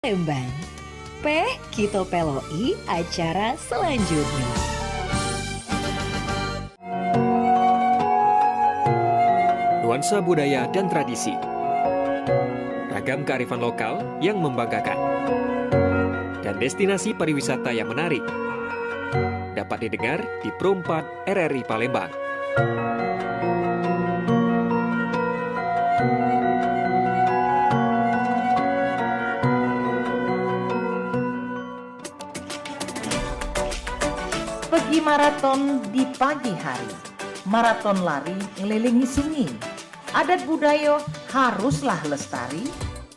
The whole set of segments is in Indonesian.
Palembang. Peh Kito Peloi acara selanjutnya. Nuansa budaya dan tradisi. Ragam kearifan lokal yang membanggakan. Dan destinasi pariwisata yang menarik. Dapat didengar di Pro 4 RRI Palembang. Pergi maraton di pagi hari, maraton lari ngelilingi sungai. Adat budaya haruslah lestari,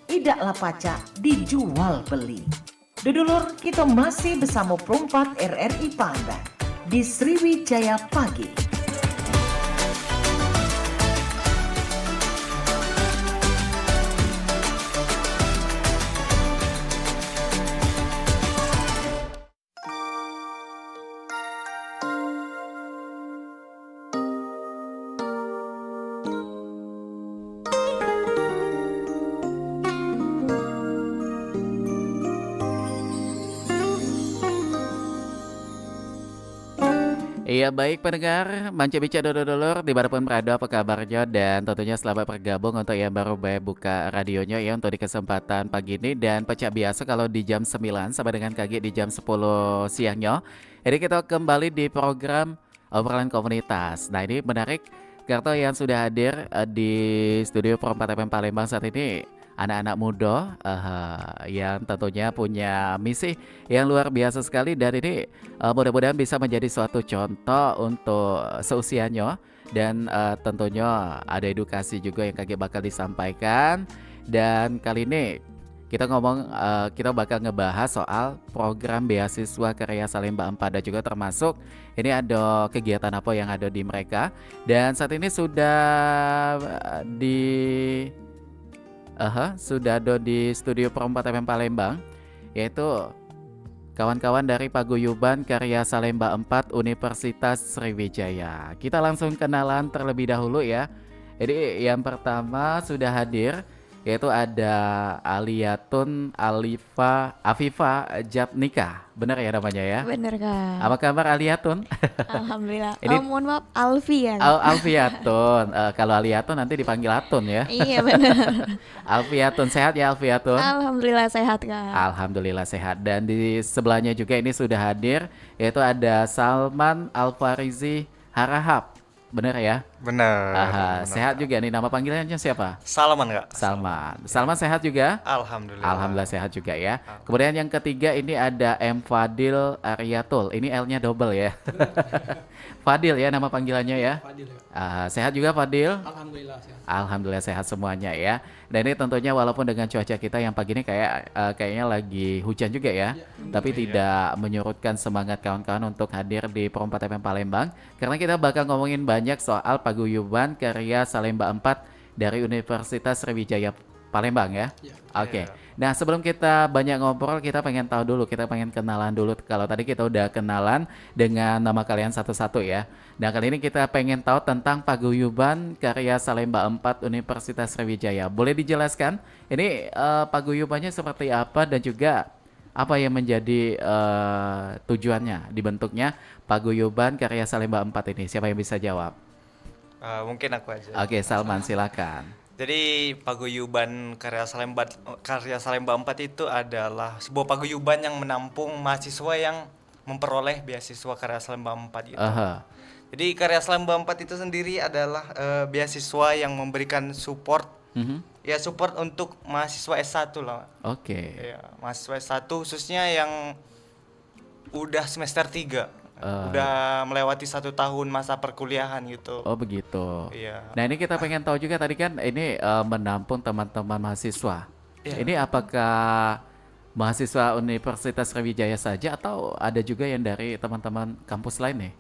idaklah pacak dijual beli. Dudulur kita masih bersama Perumpat RRI Palembang di Sriwijaya Pagi. Iya baik pendengar, Manca Bica Dodolor dimanapun berada apa kabarnya dan tentunya selamat bergabung untuk yang baru buka radionya ya untuk di kesempatan pagi ini dan pecah biasa kalau di jam 9 sampai dengan kaki di jam 10 siangnya. Jadi kita kembali di program obrolan komunitas. Nah ini menarik karena yang sudah hadir di studio Pro 4 FM Palembang saat ini anak-anak muda yang tentunya punya misi yang luar biasa sekali dan ini mudah-mudahan bisa menjadi suatu contoh untuk seusianya dan tentunya ada edukasi juga yang kaki bakal disampaikan dan kali ini kita bakal ngebahas soal program beasiswa karya Salemba 4 dan juga termasuk ini ada kegiatan apa yang ada di mereka dan saat ini sudah ada di studio Pro 4 FM Palembang yaitu kawan-kawan dari Paguyuban Karya Salemba 4 Universitas Sriwijaya. Kita langsung kenalan terlebih dahulu ya. Jadi yang pertama sudah hadir yaitu ada Aliatun Afifa Jatnika. Benar ya namanya ya? Bener Kak. Apa kabar Aliatun? Alhamdulillah. Ini- Mohon maaf Alfi ya. Alfiatun. Kalau Aliatun nanti dipanggil Atun ya. Iya benar. Alfiatun sehat ya Alfiatun? Alhamdulillah sehat Kak. Alhamdulillah sehat dan di sebelahnya juga ini sudah hadir yaitu ada Salman Alfarizi Harahap. Benar ya? Benar. benar. Sehat juga nih nama panggilannya siapa? Salaman Kak. Salman. Salman sehat juga? Alhamdulillah. Alhamdulillah sehat juga ya. Kemudian yang ketiga ini ada M Fadil Aryatul. Ini L-nya double ya. Fadil ya nama panggilannya ya. Fadil ya. Sehat juga Fadil? Alhamdulillah sehat. Alhamdulillah sehat semuanya ya. Dan ini tentunya walaupun dengan cuaca kita yang pagi ini kayaknya lagi hujan juga ya, tapi tidak menyurutkan semangat kawan-kawan untuk hadir di Pro 4 FM Palembang karena kita bakal ngomongin banyak soal Paguyuban Karya Salemba 4 dari Universitas Sriwijaya Palembang ya. Ya. Oke. Nah, sebelum kita banyak ngobrol, kita pengen tahu dulu, kita pengen kenalan dulu. Kalau tadi kita udah kenalan dengan nama kalian satu-satu ya. Nah, kali ini kita pengen tahu tentang Paguyuban Karya Salemba 4 Universitas Sriwijaya. Boleh dijelaskan ini paguyubannya seperti apa dan juga apa yang menjadi tujuannya dibentuknya Paguyuban Karya Salemba 4 ini? Siapa yang bisa jawab? Mungkin aku aja. Oke, Salman silakan. Jadi paguyuban Karya Salemba 4 itu adalah sebuah paguyuban yang menampung mahasiswa yang memperoleh beasiswa Karya Salemba 4 itu. Jadi Karya Salemba 4 itu sendiri adalah beasiswa yang memberikan support ya support untuk mahasiswa S1 lah. Oke. Ya, mahasiswa S1 khususnya yang udah semester 3. Udah melewati 1 tahun masa perkuliahan gitu. Oh begitu. Iya. Nah ini kita pengen tahu juga tadi kan ini menampung teman-teman mahasiswa. Iya. Ini apakah mahasiswa Universitas Sriwijaya saja atau ada juga yang dari teman-teman kampus lain nih?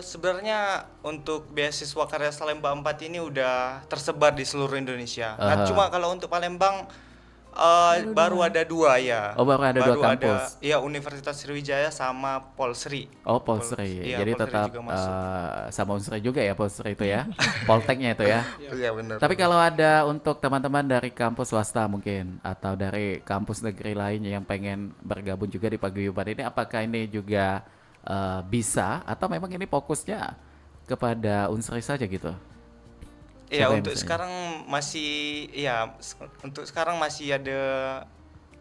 Sebenarnya untuk beasiswa Karya Salemba 4 ini udah tersebar di seluruh Indonesia. Nah, cuma kalau untuk Palembang Baru ada 2 ya. Oh, baru ada 2 kampus. Iya, Universitas Sriwijaya sama Polsri. Oh, Polsri. Iya, Jadi Polsri tetap juga masuk. sama Unsri juga ya Polsri itu ya. Polteknya itu ya. Iya, benar. Tapi kalau ada untuk teman-teman dari kampus swasta mungkin atau dari kampus negeri lain yang pengen bergabung juga di paguyuban ini, apakah ini juga bisa atau memang ini fokusnya kepada Unsri saja gitu? Iya, Siapa yang untuk bisa? sekarang masih ada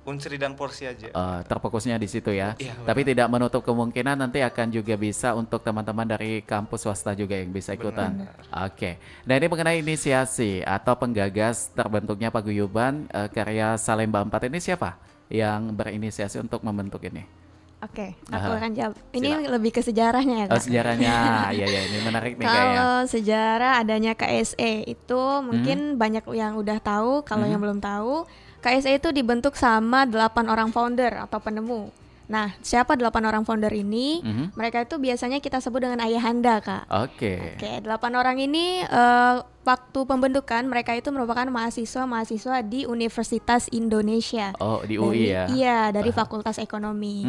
Unsri dan Polsri aja. Terfokusnya di situ ya. Iya, Tapi tidak menutup kemungkinan nanti akan juga bisa untuk teman-teman dari kampus swasta juga yang bisa ikutan. Oke. Nah, ini mengenai inisiasi atau penggagas terbentuknya paguyuban karya Salemba 4 ini siapa yang berinisiasi untuk membentuk ini? Oke, aku Aha. akan jawab. Ini Sila. lebih ke sejarahnya ya, Oh, Kak. sejarahnya. Ya ya, ini menarik nih kayaknya. Kalau sejarah adanya KSE itu mungkin banyak yang udah tahu, kalau yang belum tahu, KSE itu dibentuk sama 8 orang founder atau penemu. Nah, siapa 8 orang founder ini? Mereka itu biasanya kita sebut dengan ayahanda, Kak. Oke. Oke, 8 orang ini waktu pembentukan mereka itu merupakan mahasiswa-mahasiswa di Universitas Indonesia. Oh, di UI ya. Iya, dari Fakultas Ekonomi.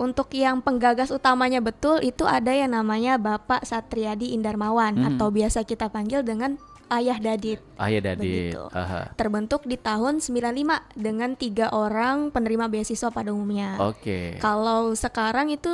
Untuk yang penggagas utamanya betul itu ada yang namanya Bapak Satriadi Indarmawan atau biasa kita panggil dengan Ayah Dadit. Ayah Dadit. Begitu. Aha. Terbentuk di tahun 95 dengan 3 orang penerima beasiswa pada umumnya. Oke. Kalau sekarang itu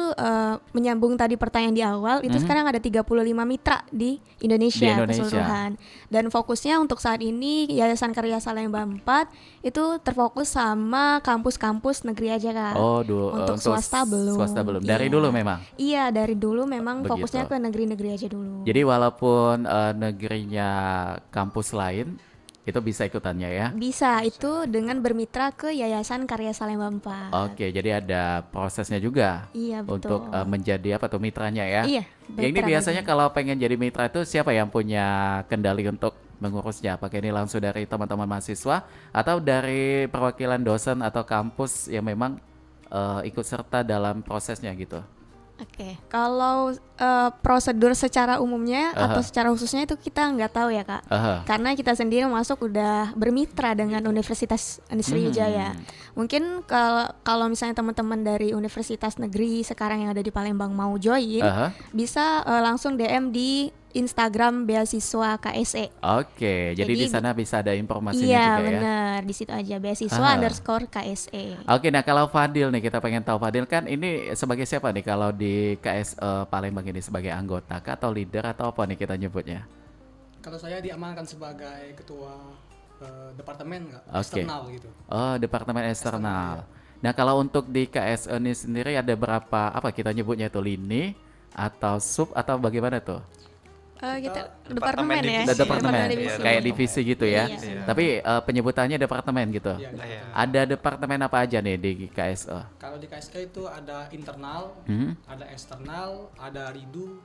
menyambung tadi pertanyaan di awal, itu sekarang ada 35 mitra di Indonesia, keseluruhan. Dan fokusnya untuk saat ini Yayasan Karya Salemba 4 itu terfokus sama kampus-kampus negeri aja, Kak. Oh, untuk swasta belum. Swasta belum. Dari Iya. dulu memang. Iya, dari dulu memang Begitu. fokusnya ke negeri-negeri aja dulu. Jadi walaupun negerinya kampus lain itu bisa ikutannya ya. Bisa itu dengan bermitra ke Yayasan Karya Salemba 4. Oke, jadi ada prosesnya juga Iya, betul. untuk menjadi apa tuh mitranya ya. Iya, Ya, ini berperan biasanya lagi. kalau pengen jadi mitra itu siapa yang punya kendali untuk mengurusnya? Apakah ini langsung dari teman-teman mahasiswa atau dari perwakilan dosen atau kampus yang memang ikut serta dalam prosesnya gitu? Oke, kalau prosedur secara umumnya atau secara khususnya itu kita nggak tahu ya, Kak. Aha. Karena kita sendiri masuk udah bermitra dengan Universitas Sriwijaya. Mungkin kalau misalnya teman-teman dari universitas negeri sekarang yang ada di Palembang mau join, Aha. bisa langsung DM di Instagram beasiswa KSE. Oke, jadi di Jadi sana bisa ada informasinya Iya, juga ya. benar. Di situ aja beasiswa Aha. underscore KSE. Oke, nah kalau Fadil nih kita pengen tahu Fadil kan ini sebagai siapa nih kalau di KSE Palembang ini sebagai anggota kah atau leader atau apa nih kita nyebutnya? Kalau saya diamankan sebagai ketua departemen nggak Oke. eksternal gitu. Oh, departemen eksternal. Nah, kalau untuk di KSE ini sendiri ada berapa apa kita nyebutnya itu lini atau sub atau bagaimana tuh? Kita Departemen departemen ya. divisi. Departemen, divisi. kayak divisi gitu ya. Iya. Tapi penyebutannya departemen gitu. Iya, gitu. Iya. Ada departemen apa aja nih di KSE? Kalau di KSK itu ada internal, ada eksternal, ada ridu,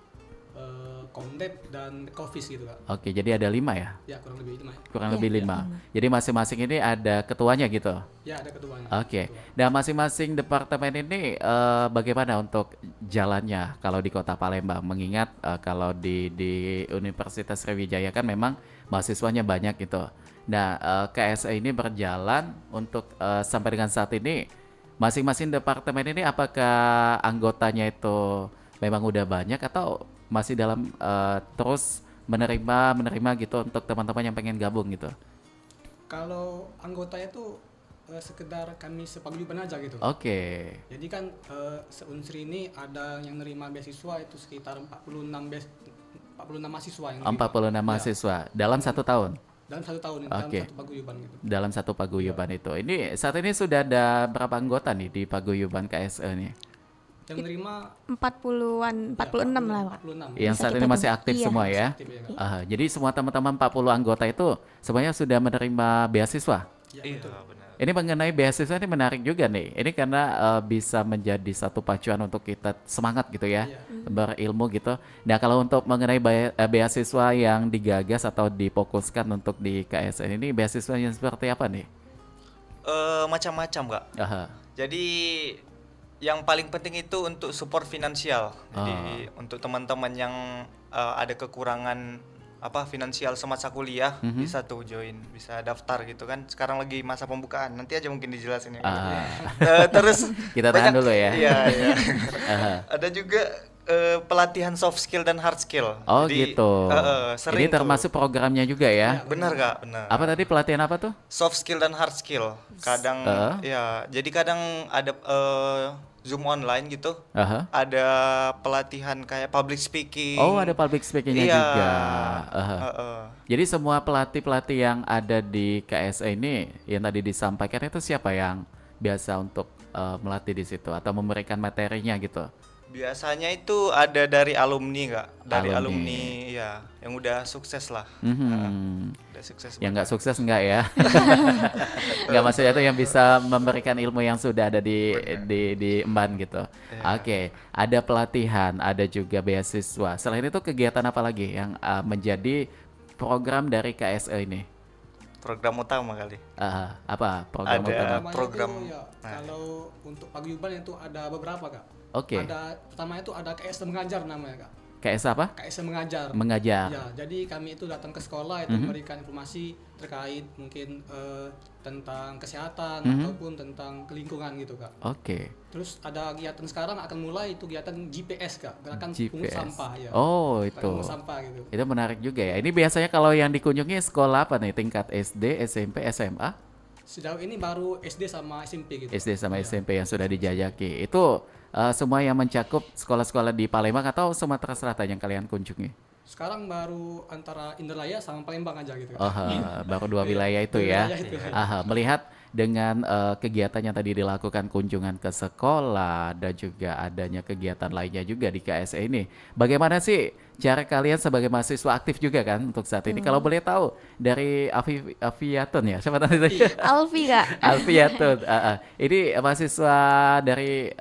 komdep dan kofis gitu, Kak. Oke, jadi ada 5 ya? Ya kurang lebih itu, Mas. Kurang Iya. lebih 5. Jadi masing-masing ini ada ketuanya gitu. Ya ada ketuanya. Oke. Ketua. Nah, masing-masing departemen ini bagaimana untuk jalannya kalau di Kota Palembang? Mengingat kalau di Universitas Sriwijaya kan memang mahasiswanya banyak gitu. Nah, KSE ini berjalan untuk sampai dengan saat ini masing-masing departemen ini apakah anggotanya itu memang udah banyak atau masih dalam terus menerima gitu untuk teman-teman yang pengen gabung gitu? Kalau anggotanya tuh sekedar kami sepaguyuban aja gitu. Oke. Jadi kan se-Unsri ini ada yang nerima beasiswa itu sekitar 46 mahasiswa yang nerima. 46 Ya, mahasiswa dalam 1 tahun. dalam 1 tahun Oke. dalam satu paguyuban gitu. Dalam satu paguyuban itu. Ini saat ini sudah ada berapa anggota nih di paguyuban KSE nih? Yang nerima 40-an, 46 lah, Pak. 46. Yang Bisa saat kita ini masih tebak. aktif Iya. semua ya. Aktif ya, Kak. Jadi semua teman-teman 40 anggota itu semuanya sudah menerima beasiswa. Ya, Iya, betul. benar. Ini mengenai beasiswa ini menarik juga nih. Ini karena bisa menjadi satu pacuan untuk kita semangat gitu ya, berilmu gitu. Nah, kalau untuk mengenai beasiswa yang digagas atau difokuskan untuk di KSN ini, beasiswa yang seperti apa nih? Macam-macam, Kak. Aha. Jadi yang paling penting itu untuk support finansial. Jadi untuk teman-teman yang ada kekurangan finansial semasa kuliah, bisa tuh join, bisa daftar gitu kan. Sekarang lagi masa pembukaan, nanti aja mungkin dijelasin ya. Terus kita tahan dulu ya. Iya. Ada juga pelatihan soft skill dan hard skill. Oh jadi, gitu. Sering ini termasuk programnya juga ya? Benar Kak, benar. Apa tadi pelatihan apa tuh? Soft skill dan hard skill. Kadang jadi kadang ada Zoom online gitu. Ada pelatihan kayak public speaking. Oh, ada public speakingnya juga. Jadi semua pelatih-pelatih yang ada di KSE ini yang tadi disampaikan itu siapa yang biasa untuk melatih di situ atau memberikan materinya gitu? Biasanya itu ada dari alumni Kak, dari alumni ya, yang udah sukses lah. Udah sukses. Yang nggak sukses nggak ya? Nggak, maksudnya itu yang bisa memberikan ilmu yang sudah ada di emban gitu. Oke, ada pelatihan, ada juga beasiswa. Selain itu kegiatan apa lagi yang menjadi program dari KSE ini? Program utama kali. Apa program utama? Program kalau untuk paguyuban itu ada beberapa Kak. Oke. Pertama itu ada KS mengajar namanya Kak. KS apa? KS mengajar. Mengajar. Ya, jadi kami itu datang ke sekolah itu memberikan informasi terkait mungkin tentang kesehatan ataupun tentang lingkungan gitu Kak. Oke. Terus ada kegiatan sekarang akan mulai itu kegiatan GPS Kak, gerakan pungut sampah ya. Oh, itu. Pungut sampah gitu. Itu menarik juga ya. Ini biasanya kalau yang dikunjungi sekolah apa nih? Tingkat SD, SMP, SMA? Sejauh ini baru SD sama SMP gitu. SD sama SMP yang sudah dijajaki. Itu semua yang mencakup sekolah-sekolah di Palembang atau Sumatera Selatan yang kalian kunjungi? Sekarang baru antara Indralaya sama Palembang aja gitu. Baru 2 wilayah itu ya. Melihat dengan kegiatan yang tadi dilakukan, kunjungan ke sekolah dan juga adanya kegiatan lainnya juga di KSE ini, bagaimana sih cara kalian sebagai mahasiswa aktif juga kan untuk saat ini? Kalau boleh tahu dari Aviatun ya, siapa tadi? Alfi Kak. Alfiatun. Ini mahasiswa dari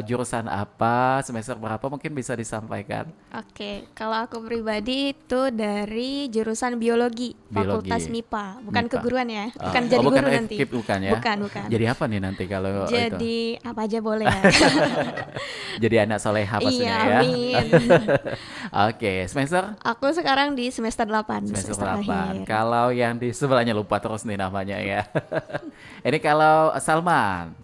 jurusan apa, semester berapa, mungkin bisa disampaikan? Oke, kalau aku pribadi itu dari jurusan biologi. Fakultas MIPA, bukan keguruan ya, bukan jadi bukan guru nanti. Bukan ya? Bukan. Jadi apa nih nanti kalau jadi itu? apa aja boleh ya. Jadi anak soleha pastinya iya, ya. Amin. Oke, semester? Aku sekarang di semester 8. Semester 8. Kalau yang di sebelahnya lupa terus nih namanya ya. Ini kalau Salman,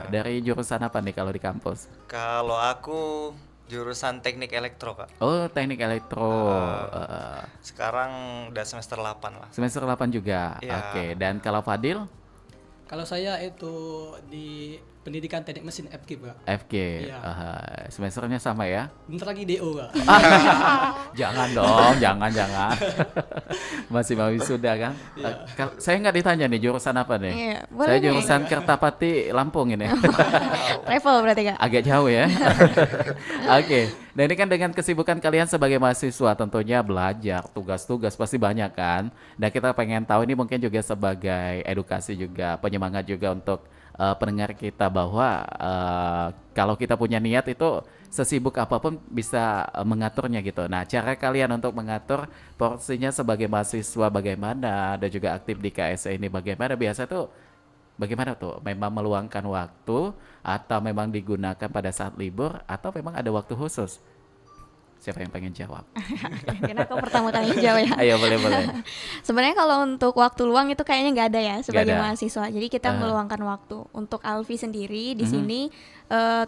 dari jurusan apa nih kalau di kampus? Kalau aku jurusan teknik elektro Kak. Oh, teknik elektro. Sekarang udah semester 8 lah. Semester 8 juga. Ya. Oke, dan kalau Fadil? Kalau saya itu di pendidikan teknik mesin FK Pak. FK. Iya. Semesternya sama ya? Bentar lagi DO Kak. Jangan dong, jangan. Masih mau wisuda kan? Saya nggak ditanya nih jurusan apa nih? Iya, boleh Saya nih. jurusan Kertapati Lampung ini. Travel berarti Kak. Agak jauh ya. Oke. Nah ini kan dengan kesibukan kalian sebagai mahasiswa tentunya belajar, tugas-tugas pasti banyak kan. Dan kita pengen tahu ini mungkin juga sebagai edukasi juga, penyemangat juga untuk pendengar kita bahwa kalau kita punya niat itu sesibuk apapun bisa mengaturnya gitu. Nah cara kalian untuk mengatur porsinya sebagai mahasiswa bagaimana dan juga aktif di KSE ini bagaimana, biasa tuh bagaimana tuh? Memang meluangkan waktu atau memang digunakan pada saat libur atau memang ada waktu khusus? Siapa yang pengen jawab? Karena aku pertama kali jawab ya. Ayo boleh. Sebenarnya kalau untuk waktu luang itu kayaknya nggak ada ya sebagai ada. mahasiswa. Jadi kita meluangkan waktu. Untuk Alfi sendiri di sini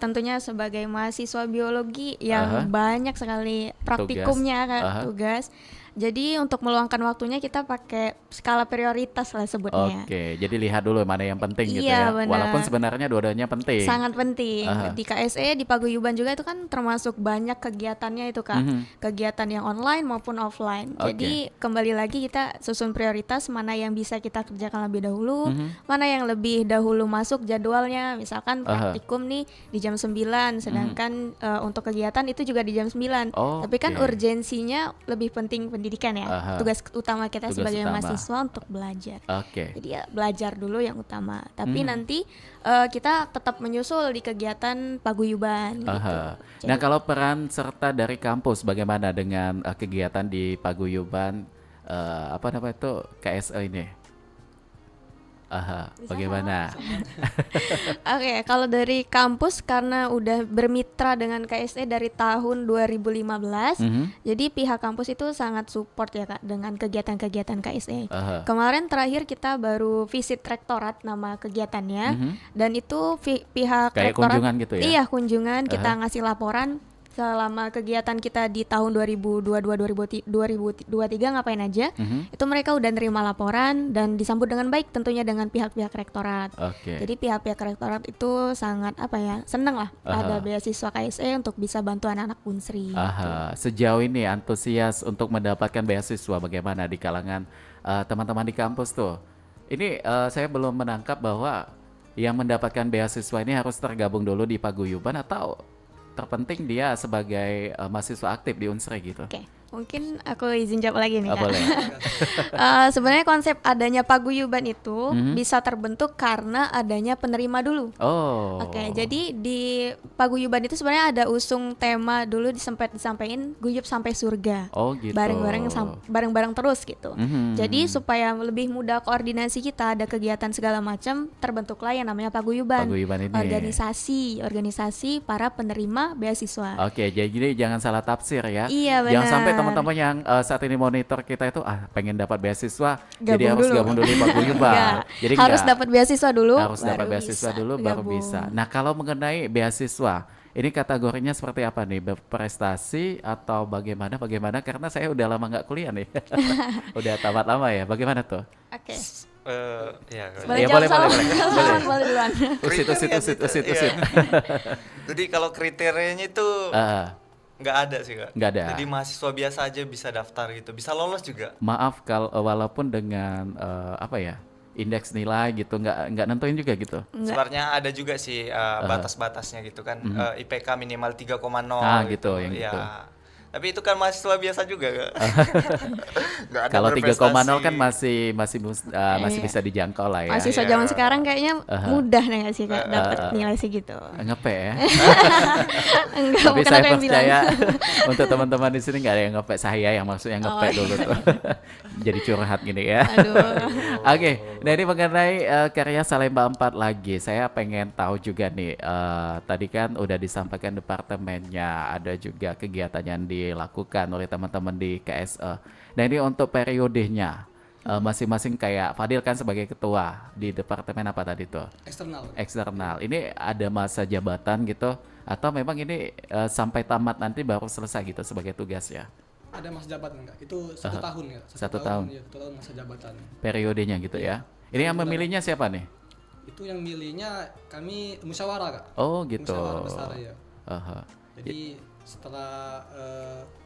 tentunya sebagai mahasiswa biologi yang banyak sekali praktikumnya tugas. Jadi untuk meluangkan waktunya kita pakai skala prioritas lah sebutnya. Oke, jadi lihat dulu mana yang penting gitu Iya, ya. benar. Walaupun sebenarnya dua-duanya penting. Sangat penting. Di KSE, di Paguyuban juga itu kan termasuk banyak kegiatannya itu Kak. Kegiatan yang online maupun offline. Jadi kembali lagi kita susun prioritas mana yang bisa kita kerjakan lebih dahulu, mana yang lebih dahulu masuk jadwalnya. Misalkan praktikum nih di jam 9, sedangkan untuk kegiatan itu juga di jam 9. Tapi kan urgensinya lebih penting pendidikan ya. Tugas utama kita sebagai mahasiswa untuk belajar. Jadi ya belajar dulu yang utama. Tapi nanti kita tetap menyusul di kegiatan paguyuban gitu. Nah kalau peran serta dari kampus bagaimana dengan kegiatan di paguyuban KSE ini? Aha, Bisa bagaimana? Oke, kalau dari kampus karena udah bermitra dengan KSE dari tahun 2015, Mhm. jadi pihak kampus itu sangat support ya Kak dengan kegiatan-kegiatan KSE. Aha. Kemarin terakhir kita baru visit rektorat nama kegiatannya, Mhm. dan itu pihak Kayak rektorat, kunjungan gitu ya? iya kunjungan, kita ngasih laporan selama kegiatan kita di tahun 2023 ngapain aja. Mhm. Itu mereka udah nerima laporan dan disambut dengan baik tentunya dengan pihak-pihak rektorat. Oke. Jadi pihak-pihak rektorat itu sangat seneng lah ada beasiswa KSE untuk bisa bantu anak-anak Unsri. Aha, sejauh ini antusias untuk mendapatkan beasiswa bagaimana di kalangan teman-teman di kampus tuh? Ini saya belum menangkap bahwa yang mendapatkan beasiswa ini harus tergabung dulu di paguyuban atau terpenting dia sebagai mahasiswa aktif di Unsri gitu. Oke, mungkin aku izin jawab lagi nih Kak. Boleh. Sebenarnya konsep adanya paguyuban itu bisa terbentuk karena adanya penerima dulu. Oh. Oke, jadi di paguyuban itu sebenarnya ada usung tema dulu disampaikan guyup sampai surga. Oh gitu. Bareng-bareng terus gitu. Mhm. Jadi supaya lebih mudah koordinasi kita, ada kegiatan segala macam, terbentuklah yang namanya paguyuban. Paguyuban ini. Organisasi para penerima beasiswa. Oke, jadi jangan salah tafsir ya. Iya, Jangan benar. sampai teman-teman yang saat ini monitor kita itu pengen dapat beasiswa, jadi Gabung harus dulu. gabung dulu di paguyuban. Enggak, Jadi harus enggak. dapat beasiswa dulu. Harus dapat baru beasiswa bisa dulu baru gabung. bisa. Nah, kalau mengenai beasiswa, ini kategorinya seperti apa nih? Berprestasi atau bagaimana? Karena saya udah lama nggak kuliah nih. Udah tamat lama ya. Bagaimana tuh? Oke. Ya, Boleh Ya, jawab boleh, salah. boleh. Boleh duluan. Usit. Iya. Jadi kalau kriterianya itu nggak ada sih Kak. Nggak ada. Jadi mahasiswa biasa aja bisa daftar gitu, bisa lolos juga. Maaf kalau walaupun dengan indeks nilai gitu nggak nentuin juga gitu. Sebenarnya ada juga sih batas-batasnya gitu kan. IPK minimal 3,0 Gitu, yang ya. gitu. Tapi itu kan mahasiswa biasa juga Kak. Nggak ada Kalau 3,0 kan berprestasi. masih bisa dijangkau lah ya. Mahasiswa Iya. zaman sekarang kayaknya mudah nih nggak sih Kak dapat nilai segitu. Ngepe ya. Enggak, Tapi bukan saya aku yang bilang. percaya untuk teman-teman di sini nggak ada yang ngepe, saya yang maksudnya ngepe Oh, dulu tuh. Jadi curhat gini ya. Aduh. Oke, nah ini mengenai karya Salemba 4 lagi. Saya pengen tahu juga nih, tadi kan udah disampaikan departemennya, ada juga kegiatan yang dilakukan oleh teman-teman di KSE. Nah ini untuk periodenya, masing-masing kayak Fadil kan sebagai ketua di departemen apa tadi tuh? Eksternal. Eksternal. Ini ada masa jabatan gitu, atau memang ini sampai tamat nanti baru selesai gitu sebagai tugas ya? Ada masa jabatan enggak? Itu 1 tahun ya. Satu tahun. Ya, 1 tahun masa jabatan. Periodenya gitu ya? Ini yang memilihnya siapa nih? Itu yang milihnya kami musyawarah Kak. Oh gitu. Musyawarah besar ya. Aha. Jadi setelah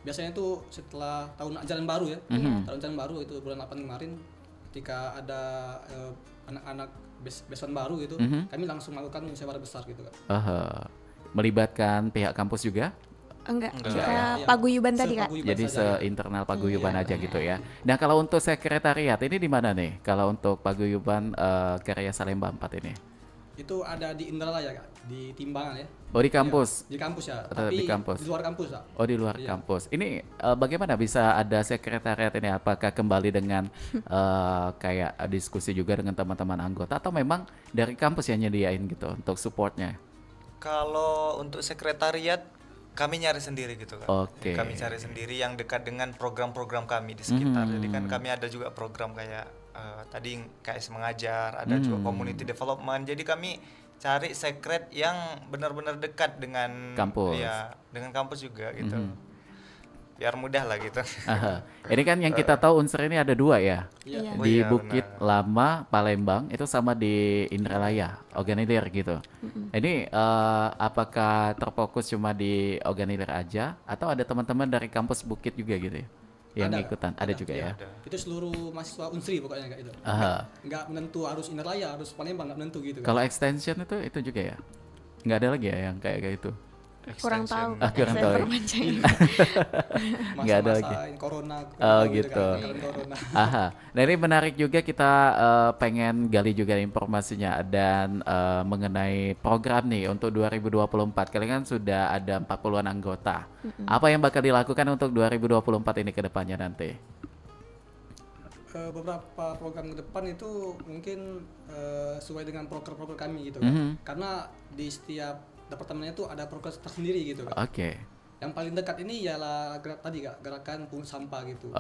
biasanya itu setelah tahun ajaran baru ya, tahun ajaran baru itu bulan 8 kemarin, ketika ada anak-anak besan baru gitu, kami langsung melakukan musyawarah besar gitu Kak. Aha. Melibatkan pihak kampus juga? Enggak, Enggak. kita Iya. paguyuban tadi Kak. Sepaguyuban Jadi saja, ya. seinternal paguyuban aja gitu ya. Nah kalau untuk sekretariat ini di mana nih? Kalau untuk paguyuban karya Salemba 4 ini? Itu ada di Indralaya Kak, di Timbangan ya. Oh di kampus? Di kampus ya, Atau di tapi kampus? di luar kampus Kak. Oh di luar kampus. Ini bagaimana bisa ada sekretariat ini? Apakah kembali dengan kayak diskusi juga dengan teman-teman anggota atau memang dari kampus yang nyediain gitu untuk supportnya? Kalau untuk sekretariat kami nyari sendiri gitu kan. Oke. Kami cari sendiri yang dekat dengan program-program kami di sekitar. Jadi kan kami ada juga program kayak tadi KS mengajar, ada juga community development. Jadi kami cari sekret yang benar-benar dekat dengan Kampus. Ya, dengan kampus juga gitu. Biar mudah lah gitu. Aha. Ini kan yang kita tahu Unsur ini ada 2 ya. Iya. Oh Di iya, Bukit Lama, Palembang itu sama di Indralaya, Organilir gitu. Ini apakah terfokus cuma di Organilir aja atau ada teman-teman dari kampus Bukit juga gitu ya? Yang Ada, ikutan, ada juga ya. Ada. Itu seluruh mahasiswa Unsri pokoknya Kak itu. Aha. Nggak menentu harus Indralaya, harus Palembang, nggak menentu gitu Kak. Kalau extension itu juga ya? Nggak ada lagi ya yang kayak itu? Kurang tahu. Kurang Saya tahu. perpanjang. Nggak ada Masa-masa lagi. corona, Oh, gitu gitu. kan, kemarin corona. Aha. Nah ini menarik juga kita pengen gali juga informasinya dan mengenai program nih untuk 2024. Kalian kan sudah ada 40-an anggota. Apa yang bakal dilakukan untuk 2024 ini ke depannya nanti? beberapa program ke depan itu mungkin sesuai dengan proker-proker kami gitu kan. Karena di setiap departemennya itu ada proker tersendiri gitu kan. Oke. Yang paling dekat ini ialah gerakan pungut sampah gitu.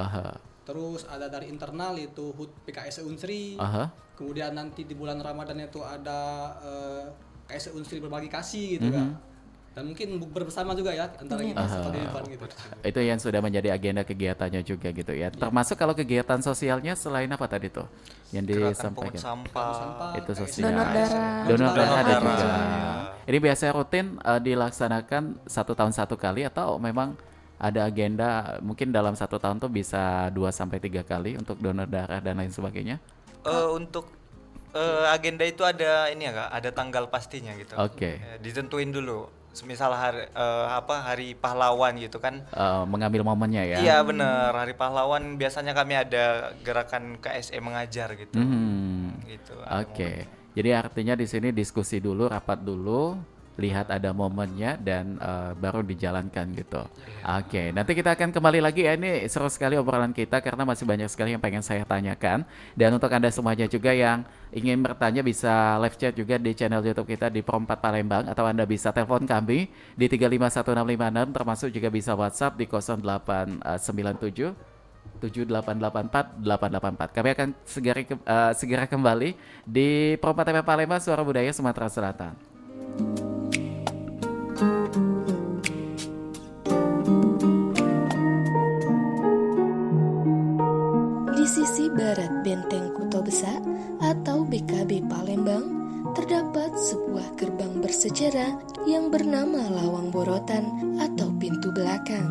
Terus ada dari internal itu HUT PKS Unsri. Kemudian nanti di bulan Ramadan itu ada KS Unsri berbagi kasih gitu kan. Dan mungkin bersama juga ya antara kita seperti depan gitu. Itu yang sudah menjadi agenda kegiatannya juga gitu ya. Termasuk kalau kegiatan sosialnya selain apa tadi tuh yang disampaikan? Sampah. Itu sosial. Donor darah ada darah. juga. Ini biasanya rutin dilaksanakan 1 tahun 1 kali atau memang ada agenda mungkin dalam 1 tahun tuh bisa 2-3 kali untuk donor darah dan lain sebagainya? Untuk agenda itu ada ini ya Kak, ada tanggal pastinya gitu. Oke. Ditentuin dulu. Semisal hari pahlawan gitu kan. Mengambil momennya ya. Iya bener, hari pahlawan biasanya kami ada gerakan KSE mengajar gitu. Gitu. Oke. Jadi artinya di sini diskusi dulu, rapat dulu, lihat ada momennya dan baru dijalankan gitu. Oke, nanti kita akan kembali lagi ya. Ini seru sekali obrolan kita karena masih banyak sekali yang pengen saya tanyakan. Dan untuk Anda semuanya juga yang ingin bertanya bisa live chat juga di channel YouTube kita di Pro 4 Palembang, atau Anda bisa telepon kami di 351656, termasuk juga bisa WhatsApp di 0897 7884 884. Kami akan segera kembali di Pro 4 TV Palembang, Suara Budaya Sumatera Selatan. Di sisi barat Benteng Kuto Besak atau BKB Palembang, terdapat sebuah gerbang bersejarah yang bernama Lawang Borotan atau pintu belakang.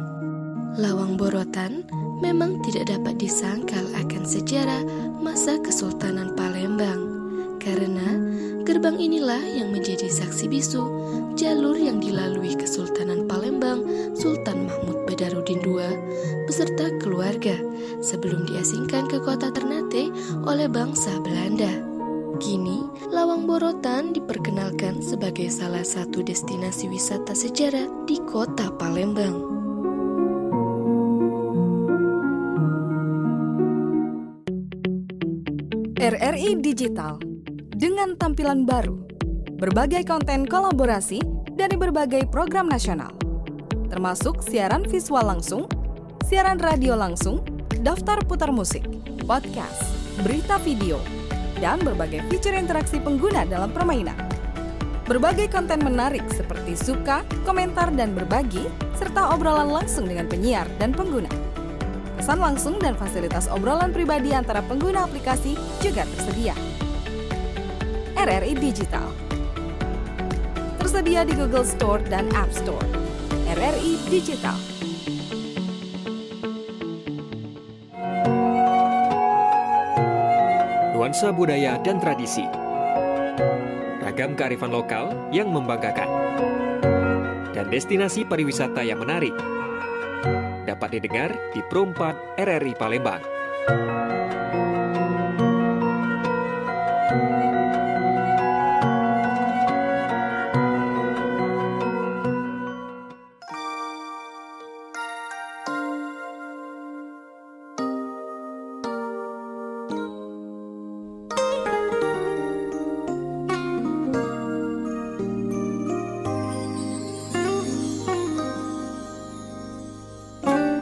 Lawang Borotan memang tidak dapat disangkal akan sejarah masa Kesultanan Palembang, karena gerbang inilah yang menjadi saksi bisu jalur yang dilalui Kesultanan Palembang Sultan Mahmud Badarudin II beserta keluarga sebelum diasingkan ke kota Ternate oleh bangsa Belanda. Kini, Lawang Borotan diperkenalkan sebagai salah satu destinasi wisata sejarah di kota Palembang. RRI Digital dengan tampilan baru, berbagai konten kolaborasi dari berbagai program nasional, termasuk siaran visual langsung, siaran radio langsung, daftar putar musik, podcast, berita video, dan berbagai fitur interaksi pengguna dalam permainan. Berbagai konten menarik seperti suka, komentar, dan berbagi, serta obrolan langsung dengan penyiar dan pengguna. Pesan langsung dan fasilitas obrolan pribadi antara pengguna aplikasi juga tersedia. RRI Digital tersedia di Google Store dan App Store. RRI Digital. Nuansa budaya dan tradisi. Ragam kearifan lokal yang membanggakan. Dan destinasi pariwisata yang menarik. Dapat didengar di Pro 4 RRI Palembang.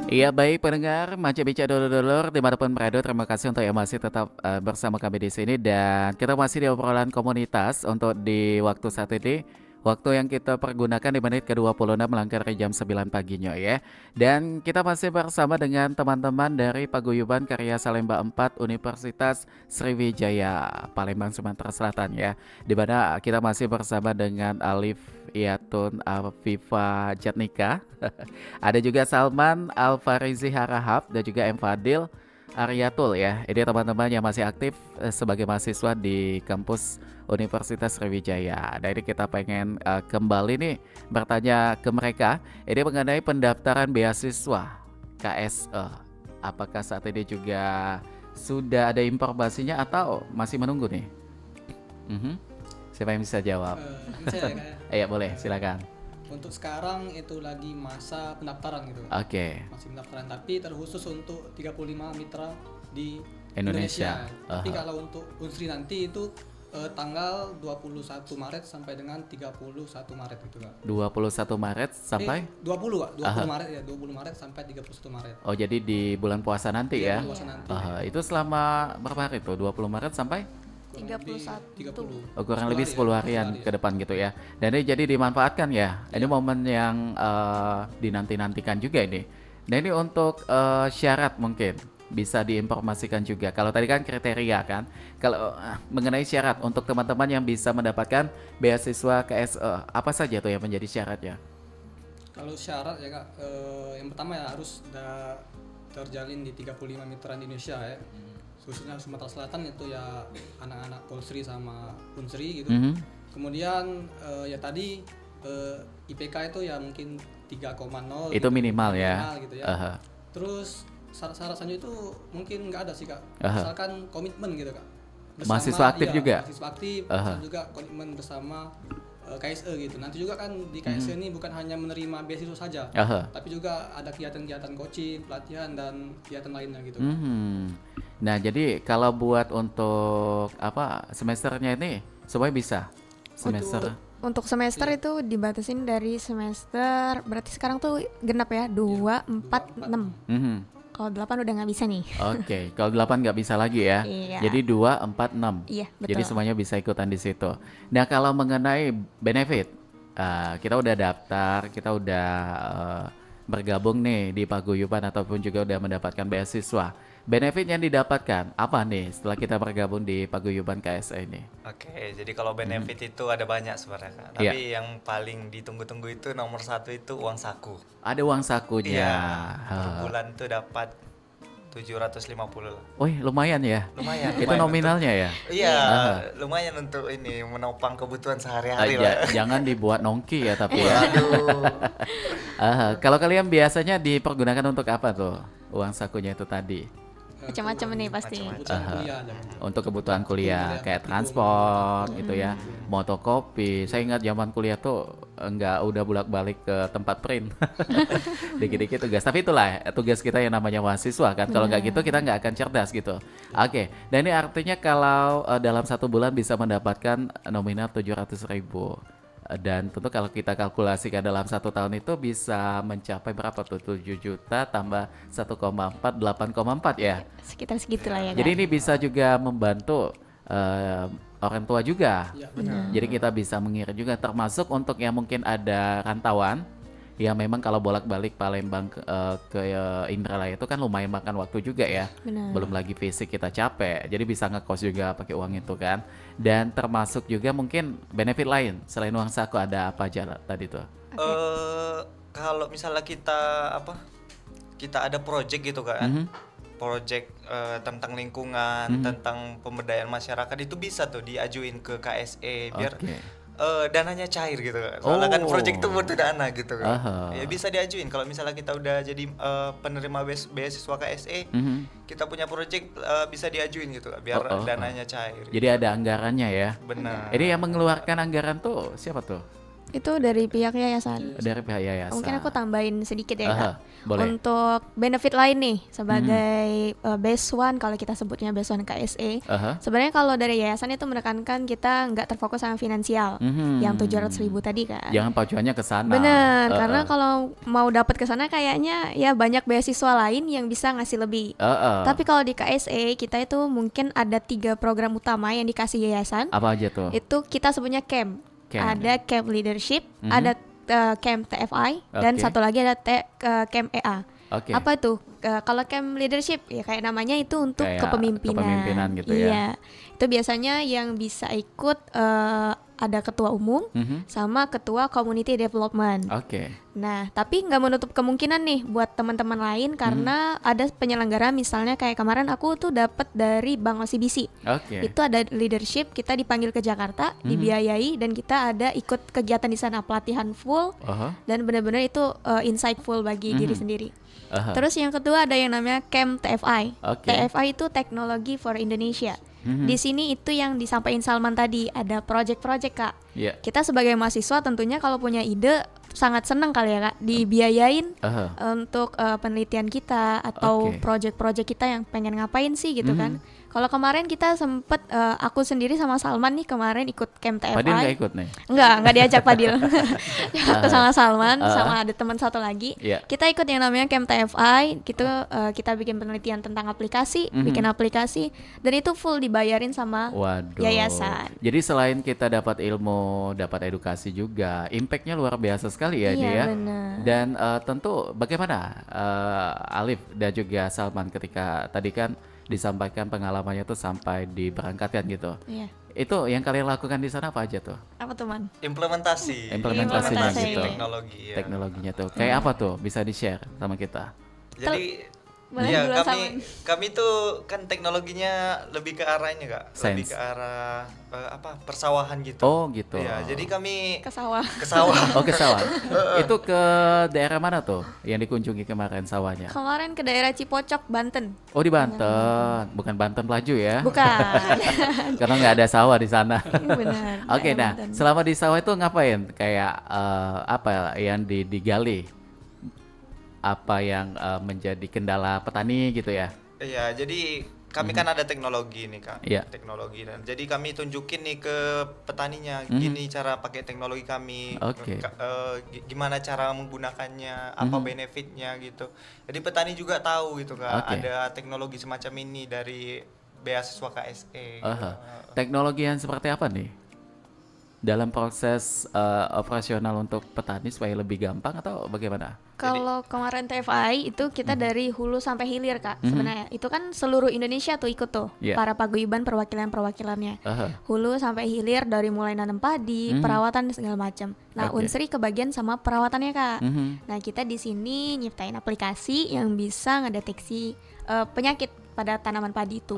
Iya baik pendengar Manca Bica Dulur dimanapun berada, terima kasih untuk yang masih tetap bersama kami di sini, dan kita masih di obrolan komunitas untuk di waktu saat ini. Waktu yang kita pergunakan di menit ke-26 melangkah jam 9 paginya ya. Dan kita masih bersama dengan teman-teman dari Paguyuban Karya Salemba 4 Universitas Sriwijaya Palembang Sumatera Selatan ya. Di mana kita masih bersama dengan Alif Yatun Afifa Jatnika. Ada juga Salman Alfarizi Harahap dan juga M Fadil Aryatul ya. Ini teman-teman yang masih aktif sebagai mahasiswa di kampus Universitas Sriwijaya. Nah ini kita pengen kembali nih bertanya ke mereka ini mengenai pendaftaran beasiswa KSE. Apakah saat ini juga sudah ada informasinya atau masih menunggu nih? Siapa yang bisa jawab? Iya boleh, silakan. Untuk sekarang itu lagi masa pendaftaran gitu. Oke. Masih pendaftaran, tapi terkhusus untuk 35 mitra di Indonesia. Tapi kalau untuk Unsri nanti itu tanggal 21 Maret sampai dengan 31 Maret gitu Kak. 21 Maret sampai 20 Kak, 20 Maret ya, 20 Maret sampai 31 Maret. Oh, jadi di bulan puasa nanti ya. Puasa nanti. Itu selama berapa hari tuh? 20 Maret sampai 31. kurang lebih 10 harian ke depan gitu ya. Dan ini jadi dimanfaatkan ya. Ini momen yang dinanti-nantikan juga ini. Dan ini untuk syarat mungkin bisa diinformasikan juga. Kalau tadi kan kriteria kan. Kalau mengenai syarat untuk teman-teman yang bisa mendapatkan beasiswa KSE, apa saja tuh yang menjadi syaratnya? Kalau syarat ya Kak, yang pertama ya harus sudah terjalin di 35 mitra di Indonesia ya. Khususnya Sumatera Selatan itu ya anak-anak Polsri sama Unsri gitu. Kemudian ya tadi IPK itu ya mungkin 3,0 itu gitu, minimal ya. Gitu ya. Terus syarat selanjutnya itu mungkin nggak ada sih Kak. Misalkan komitmen gitu Kak. Bersama, mahasiswa aktif juga. Mahasiswa aktif dan juga komitmen bersama KSE gitu. Nanti juga kan di KSE ini bukan hanya menerima beasiswa saja, tapi juga ada kegiatan-kegiatan coaching, pelatihan dan kegiatan lainnya gitu. Nah, jadi kalau buat untuk apa semesternya ini semuanya bisa semester. Untuk semester itu dibatasin dari semester, berarti sekarang tuh genap ya, 2, 4, 6. Kalau 8 udah nggak bisa nih. Oke, kalau 8 nggak bisa lagi ya. Iya. Jadi 2, 4, 6. Iya, betul. Jadi semuanya bisa ikutan di situ. Nah, kalau mengenai benefit, kita udah daftar, kita udah bergabung nih di paguyuban ataupun juga udah mendapatkan beasiswa. Benefit yang didapatkan apa nih setelah kita bergabung di paguyuban KSE ini? Oke, jadi kalau benefit itu ada banyak sebenarnya Kak. Tapi yang paling ditunggu-tunggu itu nomor 1 itu uang saku. Ada uang sakunya. Iya, per bulan tuh dapat 750 lah. Wih, lumayan ya. Lumayan. Itu nominalnya ya? Iya, lumayan untuk ini menopang kebutuhan sehari-hari lah. Jangan dibuat nongki ya tapi ya. Kalau kalian biasanya dipergunakan untuk apa tuh uang sakunya itu tadi? Macam-macam nih pasti. Untuk kebutuhan kuliah kayak transport gitu ya, motokopi. Saya ingat zaman kuliah tuh udah bolak-balik ke tempat print. Dikit-dikit tugas. Tapi itulah tugas kita yang namanya mahasiswa kan. Kalau nggak gitu kita nggak akan cerdas gitu. Oke. Dan ini artinya kalau dalam 1 bulan bisa mendapatkan nominal 700.000. Dan tentu kalau kita kalkulasikan dalam 1 tahun itu bisa mencapai berapa tuh? 7 juta tambah 1,4, 8,4 ya? Sekitar segitulah ya. Jadi ini bisa juga membantu orang tua juga. Ya, jadi kita bisa mengirim juga, termasuk untuk yang mungkin ada rantauan. Ya memang kalau bolak-balik Palembang ke Indralaya itu kan lumayan makan waktu juga ya. Benar. Belum lagi fisik kita capek. Jadi bisa ngekos juga pakai uang itu kan. Dan termasuk juga mungkin benefit lain selain uang saku ada apa aja tadi tuh? Kalau misalnya kita ada project gitu kan. Project tentang lingkungan, tentang pemberdayaan masyarakat itu bisa tuh diajuin ke KSE biar dananya cair gitu. Soalnya kan project itu butuh dana gitu kan. Ya bisa diajuin kalau misalnya kita udah jadi penerima beasiswa KSE, kita punya project bisa diajuin gitu biar dananya cair. Jadi ada anggarannya ya. Benar. Ini yang mengeluarkan anggaran tuh siapa tuh? Itu dari pihak yayasan. Dari pihak yayasan. Mungkin aku tambahin sedikit ya Kak. Boleh. Untuk benefit lain nih sebagai base one, kalau kita sebutnya base one KSE. Sebenarnya kalau dari yayasan itu menekankan kita nggak terfokus sama finansial. Yang 700.000 tadi kan. Jangan pacuannya ke sana. Bener, karena kalau mau dapat ke sana kayaknya ya banyak beasiswa lain yang bisa ngasih lebih. Tapi kalau di KSE kita itu mungkin ada 3 program utama yang dikasih yayasan. Apa aja tuh? Itu kita sebutnya camp. Ada camp leadership, ada camp TFI, dan satu lagi ada camp EA. Apa itu? Kalau camp leadership ya kayak namanya itu untuk kayak kepemimpinan gitu ya. Iya. Itu biasanya yang bisa ikut ada ketua umum sama ketua community development. Nah, tapi nggak menutup kemungkinan nih buat teman-teman lain karena ada penyelenggara misalnya kayak kemarin aku tuh dapat dari Bank OCBC. Itu ada leadership, kita dipanggil ke Jakarta, dibiayai dan kita ada ikut kegiatan di sana, pelatihan full dan benar-benar itu insightful bagi diri sendiri. Terus yang kedua ada yang namanya Camp TFI. TFI itu Technology for Indonesia. Di sini itu yang disampaikan Salman tadi, ada project-project Kak. Kita sebagai mahasiswa tentunya kalau punya ide sangat senang kali ya Kak dibiayain untuk penelitian kita atau project-project kita yang pengen ngapain sih gitu kan. Kalau kemarin kita sempet aku sendiri sama Salman nih kemarin ikut camp TFI. Padil nggak ikut nih? Nggak diajak Padil. Aku sama Salman sama ada teman satu lagi. Kita ikut yang namanya camp TFI. Gitu kita bikin penelitian tentang aplikasi, bikin aplikasi, dan itu full dibayarin sama yayasan. Jadi selain kita dapat ilmu, dapat edukasi juga, impactnya luar biasa sekali ya dia. Bener. Dan tentu bagaimana Alif dan juga Salman ketika tadi kan disampaikan pengalamannya tuh sampai diberangkatkan gitu. Itu yang kalian lakukan di sana apa aja tuh? Apa tuh Man? Implementasinya gitu. Teknologi. Teknologinya tuh. Kayak apa tuh? Bisa di-share sama kita? Jadi kami tuh kan teknologinya lebih ke arahnya Kak. Lebih ke arah persawahan gitu. Oh gitu. Ya, jadi kami ke sawah. Oh ke sawah. Itu ke daerah mana tuh yang dikunjungi kemarin sawahnya? Kemarin ke daerah Cipocok, Banten. Oh di Banten, bukan Banten Pelaju ya? Bukan. Karena nggak ada sawah di sana. Benar. Oke, nah Banten. Selama di sawah itu ngapain? Kayak apa yang digali? Apa yang menjadi kendala petani gitu ya? Iya, jadi kami kan ada teknologi nih Kak, teknologi, dan jadi kami tunjukin nih ke petaninya gini cara pakai teknologi kami, gimana cara menggunakannya, apa benefitnya gitu. Jadi petani juga tahu gitu Kak, ada teknologi semacam ini dari beasiswa KSE. Teknologi yang seperti apa nih? Dalam proses operasional untuk petani supaya lebih gampang atau bagaimana? Kalau kemarin TFI itu kita dari hulu sampai hilir Kak. Sebenarnya itu kan seluruh Indonesia tuh ikut tuh para paguyuban perwakilannya. Hulu sampai hilir dari mulai nanam padi, perawatan segala macam. Nah, Unsri kebagian sama perawatannya Kak. Nah, kita di sini nyiptain aplikasi yang bisa ngedeteksi penyakit pada tanaman padi itu.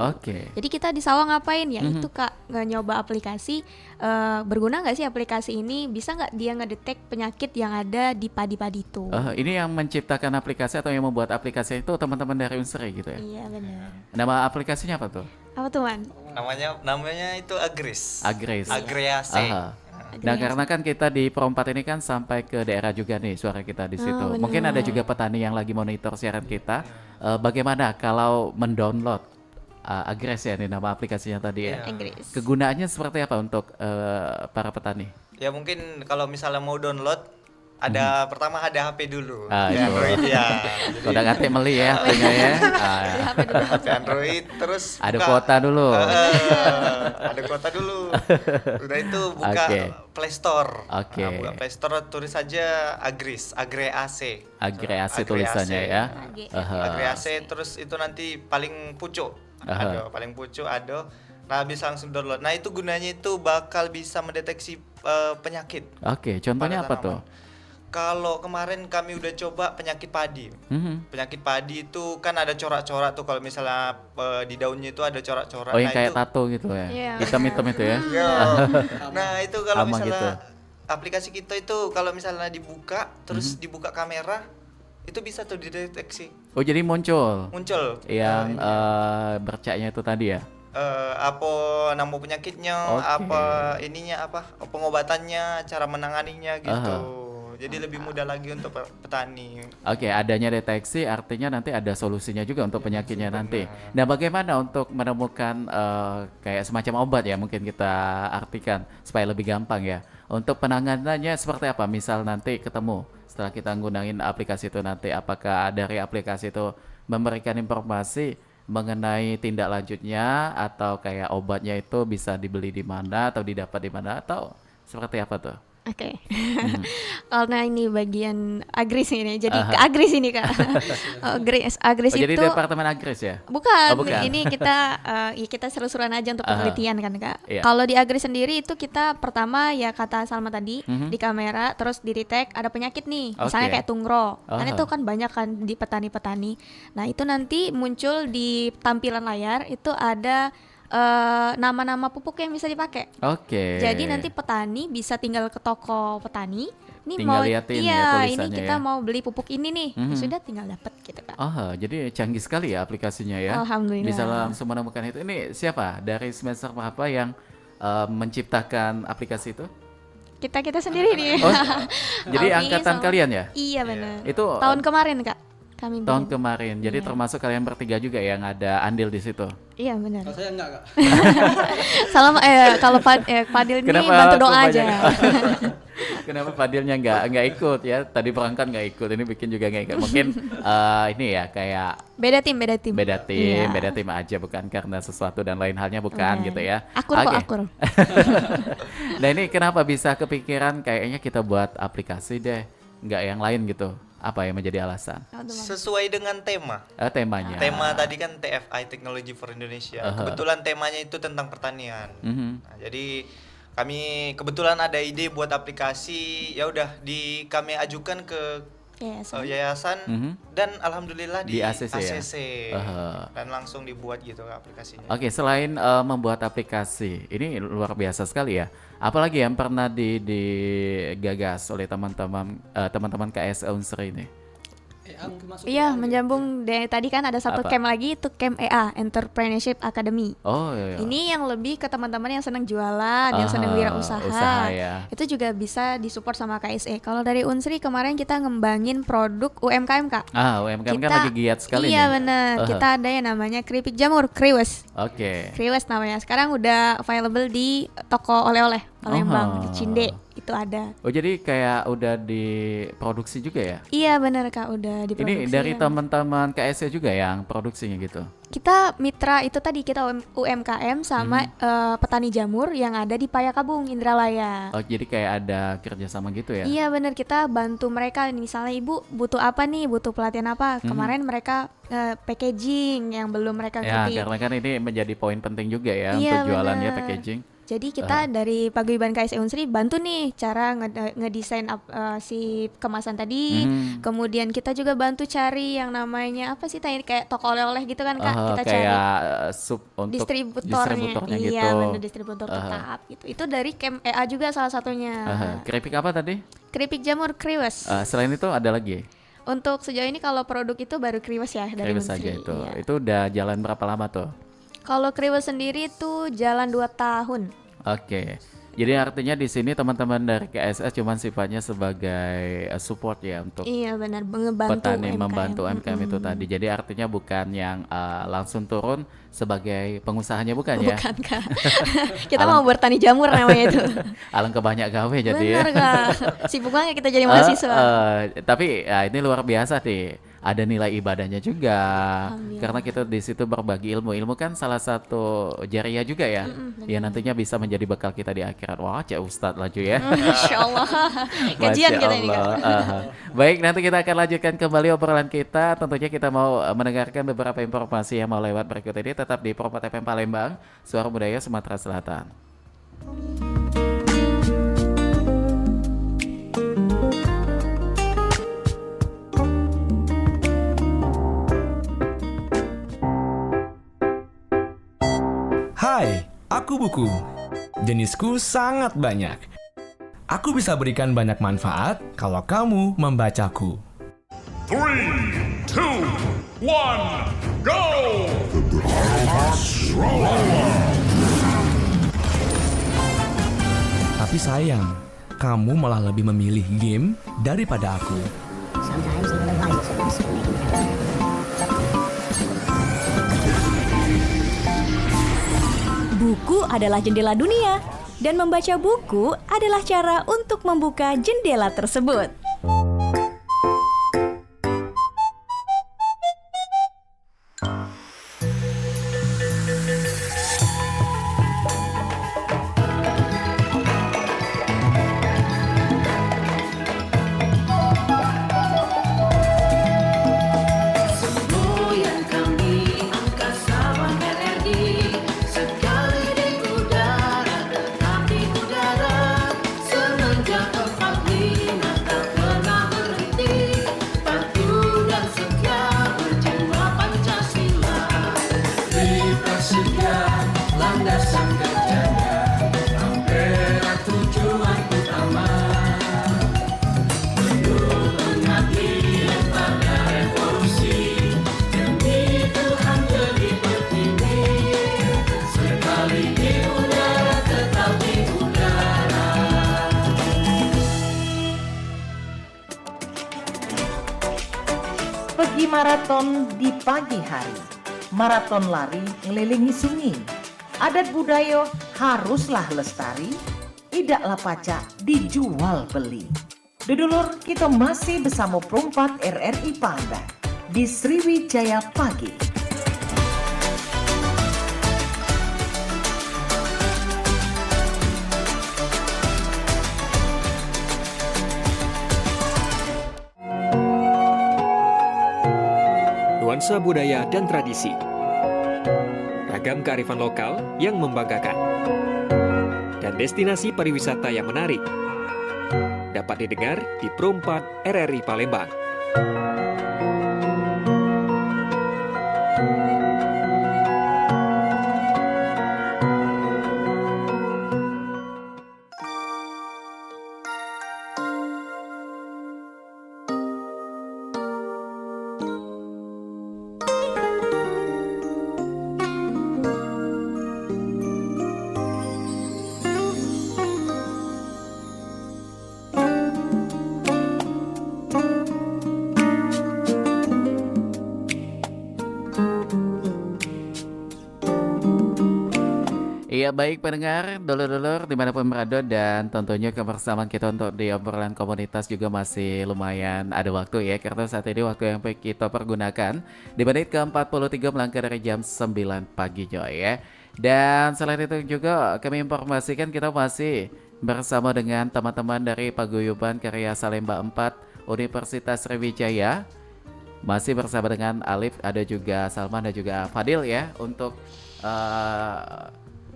Jadi kita di sawah ngapain ya? Itu Kak nyoba aplikasi, berguna nggak sih aplikasi ini? Bisa nggak dia ngedetek penyakit yang ada di padi-padi itu? Ini yang menciptakan aplikasi atau yang membuat aplikasi itu teman-teman dari Unsri gitu ya? Iya benar. Nama aplikasinya apa tuh? Apa tuh Man? Namanya itu Agrease. Agrease. Nah karena kan kita di Pro 4 ini kan sampai ke daerah juga nih suara kita di situ. Mungkin ada juga petani yang lagi monitor siaran kita. Bagaimana kalau mendownload Agrease ya nih nama aplikasinya tadi ya? Kegunaannya seperti apa untuk para petani? Ya mungkin kalau misalnya mau download pertama ada HP dulu, Android ya. Udah ngerti meli ya punya ya. HP Android, terus ada kuota dulu. Ada kuota dulu. Udah itu buka Play Store. Buka Play Store, tulis saja Agrease tulisannya ya. Agrease, terus itu nanti paling pucuk. Ada. Nah, bisa langsung download. Nah, itu gunanya itu bakal bisa mendeteksi penyakit. Contohnya apa tuh? Kalau kemarin kami udah coba penyakit padi. Penyakit padi itu kan ada corak-corak tuh, kalau misalnya di daunnya itu ada corak-corak. Yang kayak tato gitu ya. Hitam-hitam itu ya. Nah, itu kalau misalnya aplikasi kita itu kalau misalnya dibuka terus dibuka kamera, itu bisa tuh dideteksi. Oh, jadi muncul. Yang bercaknya itu tadi ya. Apa nama penyakitnya, apa pengobatannya, cara menanganinya gitu. Jadi lebih mudah lagi untuk petani. Adanya deteksi artinya nanti ada solusinya juga untuk penyakitnya nanti. Nah, bagaimana untuk menemukan kayak semacam obat ya, mungkin kita artikan supaya lebih gampang ya. Untuk penanganannya seperti apa? Misal nanti ketemu setelah kita nggunain aplikasi itu nanti, apakah dari aplikasi itu memberikan informasi mengenai tindak lanjutnya atau kayak obatnya itu bisa dibeli di mana atau didapat di mana atau seperti apa tuh? Karena ini bagian Agrease ini, jadi ke Agrease ini Kak. Agrease jadi itu departemen Agrease ya? Bukan. Ini kita seru-seruan aja untuk penelitian kan Kak. Kalau di Agrease sendiri itu kita pertama ya kata Salma tadi, di kamera terus di detect ada penyakit nih, misalnya kayak tungro. Kan itu kan banyak kan di petani-petani. Nah, itu nanti muncul di tampilan layar itu ada nama-nama pupuk yang bisa dipakai. Jadi nanti petani bisa tinggal ke toko petani. Ini tinggal liatin ini kita mau beli pupuk ini nih. Sudah tinggal dapat gitu kan. Jadi canggih sekali ya aplikasinya ya. Alhamdulillah. Bisa langsung menemukan itu. Ini siapa dari semester berapa yang menciptakan aplikasi itu? kita sendiri nih. Oh, jadi Alfi angkatan sama- kalian ya? Iya benar. Itu Tahun kemarin Kak, kami tahun bikin. kemarin. Jadi Iya. termasuk kalian bertiga juga yang ada andil di situ. Iya benar. Kalau saya enggak, Kak. Salam kalau Fadil ini Kenapa bantu kok doa banyak- aja. Kenapa Fadilnya nggak ikut ya? Tadi berangkat nggak ikut, ini bikin juga nggak ikut. Mungkin ini ya kayak Beda tim. Iya. beda tim aja, bukan karena sesuatu dan lain halnya, bukan Benar. gitu ya. Akur kok, Oke. akur. Nah ini kenapa bisa kepikiran kayaknya kita buat aplikasi deh, nggak yang lain gitu? Apa yang menjadi alasan? Sesuai dengan tema. Temanya. Tema tadi kan TFI Technology for Indonesia. Kebetulan temanya itu tentang pertanian. Nah, jadi kami kebetulan ada ide buat aplikasi, ya udah kami ajukan ke yayasan dan alhamdulillah di ACC ya? dan langsung dibuat gitu aplikasinya. Oke, selain membuat aplikasi, ini luar biasa sekali ya. Apalagi yang pernah digagas oleh teman-teman KSE Unsri ini? Iya, menjambung dari tadi kan ada satu Apa? camp lagi, itu camp EA, Entrepreneurship Academy. Oh iya. Ini yang lebih ke teman-teman yang senang jualan, yang senang wirausaha. Usaha ya. Itu juga bisa disupport sama KSE. Kalau dari Unsri kemarin kita ngembangin produk UMKM Kak. UMKM kan lagi giat sekali Iya nih. benar. Kita ada yang namanya keripik jamur, kriwes. Oke. Kriwes namanya. Sekarang udah available di toko oleh-oleh Palembang, di Cinde. Itu ada. Oh jadi kayak udah diproduksi juga ya? Iya benar Kak, udah diproduksi. Ini dari yang- teman-teman KSE juga yang produksinya gitu? Kita mitra itu tadi kita UMKM sama petani jamur yang ada di Payakabung, Indralaya. Oh jadi kayak ada kerjasama gitu ya? Iya benar, kita bantu mereka. Misalnya ibu butuh apa nih, butuh pelatihan apa. Kemarin mereka packaging yang belum mereka Ya ngerti. karena kan ini menjadi poin penting juga ya Iya, untuk jualannya bener. packaging. Jadi kita dari Paguyuban KSE Unsri bantu nih cara ngedesain si kemasan tadi. Kemudian kita juga bantu cari yang namanya apa sih tadi kayak toko oleh-oleh gitu kan Kak. Kita cari Kayak sub untuk distributornya gitu. Iya benar, distributor tetap gitu. Itu dari camp EA juga salah satunya. Keripik apa tadi? Keripik jamur kriwes. Selain itu ada lagi? Untuk sejauh ini kalau produk itu baru kriwes ya dari Keripik Unsri. saja itu. Iya. Itu udah jalan berapa lama tuh? Kalau kriwes sendiri tuh jalan 2 tahun. Oke. Jadi artinya di sini teman-teman dari KSS cuman sifatnya sebagai support ya untuk Iya benar, ngebantu petani, UMKM. membantu UMKM itu tadi. Jadi artinya bukan yang langsung turun sebagai pengusahanya, bukan ya? Bukan Kak. Kita mau bertani jamur namanya itu. Alangkah banyak gawe jadi Benar ya. Kak. Sibuk banget kita jadi mahasiswa. Tapi ya, ini luar biasa nih. Ada nilai ibadahnya juga. Alhamdulillah. Karena kita di situ berbagi ilmu. Ilmu kan salah satu jariah juga ya. Ya nantinya bisa menjadi bekal kita di akhirat. Wah, cek Ustadz laju ya. Masya Allah. Kajian Masya kita ini Kak. Allah. Baik, nanti kita akan lanjutkan kembali obrolan kita. Tentunya kita mau mendengarkan beberapa informasi yang mau lewat berikut ini. Tetap di Propot FM Palembang, Suara Budaya Sumatera Selatan. Hai, aku Buku. Jenisku sangat banyak. Aku bisa berikan banyak manfaat kalau kamu membacaku. 3, 2, 1, go! Tapi sayang, kamu malah lebih memilih game daripada aku. Buku adalah jendela dunia, dan membaca buku adalah cara untuk membuka jendela tersebut. Semenjak 45 tahun Bagi maraton di pagi hari, maraton lari ngelilingi sungai, adat budaya haruslah lestari, idaklah pacak dijual beli. Dudulur, kita masih bersama Perumpat RRI Palembang di Sriwijaya Pagi. Nuansa budaya dan tradisi. Ragam kearifan lokal yang membanggakan. Dan destinasi pariwisata yang menarik. Dapat didengar di Perumpat RRI Palembang. Iya baik pendengar, dulur-dulur dimanapun berada, dan tentunya kebersamaan kita untuk di obrolan komunitas juga masih lumayan ada waktu ya, karena saat ini waktu yang kita pergunakan di menit ke-43 melangkah dari jam 9 pagi Joy ya. Dan selain itu juga kami informasikan kita masih bersama dengan teman-teman dari Paguyuban Karya Salemba 4 Universitas Sriwijaya. Masih bersama dengan Alif, ada juga Salman dan juga Fadil ya untuk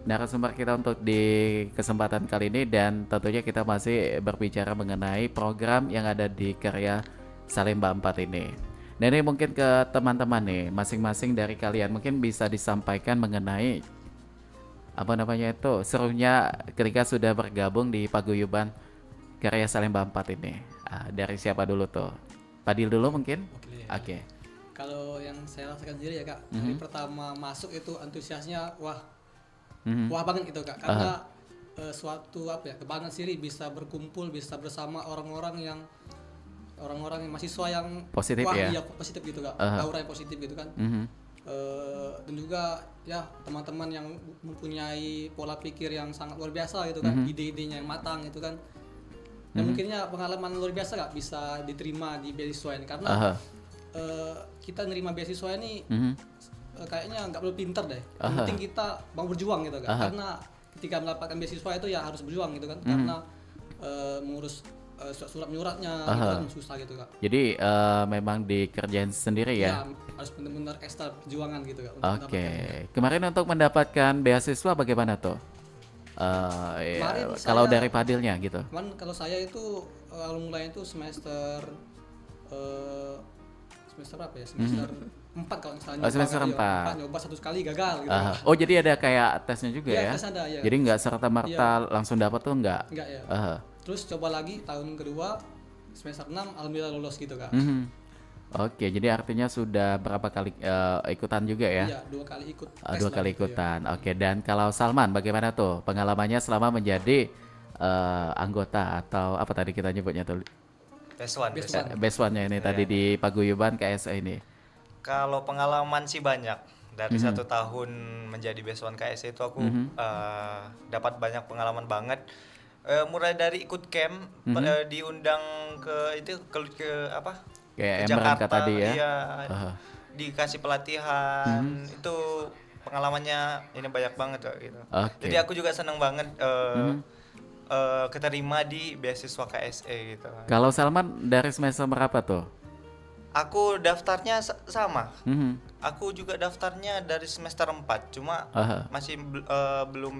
narasumber kita untuk di kesempatan kali ini. Dan tentunya kita masih berbicara mengenai program yang ada di Karya Salemba 4 ini. Dan ini mungkin ke teman-teman nih, masing-masing dari kalian mungkin bisa disampaikan mengenai apa namanya itu serunya ketika sudah bergabung di Paguyuban Karya Salemba 4 ini. Dari siapa dulu tuh? Fadil dulu mungkin? Oke. Kalau yang saya rasakan sendiri ya Kak, dari pertama masuk itu antusiasnya wah banget gitu Kak, karena suatu kebanggaan sendiri bisa berkumpul, bisa bersama orang-orang yang mahasiswa yang positif ya, positif gitu Kak, aura yang positif gitu kan. Dan juga ya teman-teman yang mempunyai pola pikir yang sangat luar biasa gitu kan, ide-idenya yang matang gitu kan. Dan mungkinnya pengalaman luar biasa Kak bisa diterima di beasiswa ini, karena kita nerima beasiswa ini kayaknya nggak perlu pinter deh. Yang penting kita mau berjuang gitu kan. Karena ketika mendapatkan beasiswa itu ya harus berjuang gitu kan. Karena mengurus surat menyuratnya gitu kan susah gitu Kak. Jadi memang dikerjain sendiri ya? Ya harus benar-benar ekstra perjuangan gitu Kak. Oke. Kemarin untuk mendapatkan beasiswa bagaimana tuh? Kalau dari Fadilnya gitu? Cuman kalau saya itu awal mulanya itu semester berapa ya? Semester 4 kalau misalnya. Semester 4. Nyoba satu kali gagal gitu. Oh jadi ada kayak tesnya juga ya? Tes ada, ya. Jadi nggak serta-merta langsung dapat tuh nggak? Nggak ya. Terus coba lagi tahun kedua semester 6 alhamdulillah lolos gitu Kak. Oke, jadi artinya sudah berapa kali ikutan juga ya? Iya, 2 kali ikut. 2 kali ikutan. Ya. Oke, dan kalau Salman bagaimana tuh pengalamannya selama menjadi anggota atau apa tadi kita nyebutnya tuh? Best one-nya ini tadi di Paguyuban KSA ini. Kalau pengalaman sih banyak. Dari 1 tahun menjadi best one KSA itu aku dapat banyak pengalaman banget. Mulai dari ikut camp, diundang ke apa? Kayak ke Jakarta tadi ya. Iya, dikasih pelatihan. Itu pengalamannya ini banyak banget gitu. Jadi aku juga senang banget keterima di beasiswa KSA gitu. Kalau Salman dari semester berapa tuh? Aku daftarnya sama. Aku juga daftarnya dari semester 4, cuma masih belum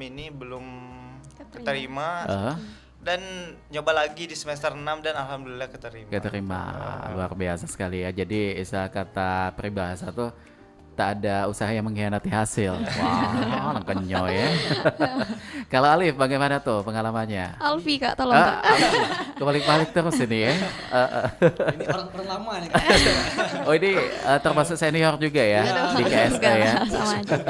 keterima. Dan nyoba lagi di semester 6 dan alhamdulillah keterima. Luar biasa sekali ya. Jadi istilah kata peribahasa tuh tak ada usaha yang mengkhianati hasil. Wah, kenyo ya. Kalau Alif bagaimana tuh pengalamannya? Alfi Kak, tolong Kak. Kebalik-balik terus ini ya. Ini orang lama nih Kak. Oh ini termasuk senior juga ya di KSK ya. Sama aja.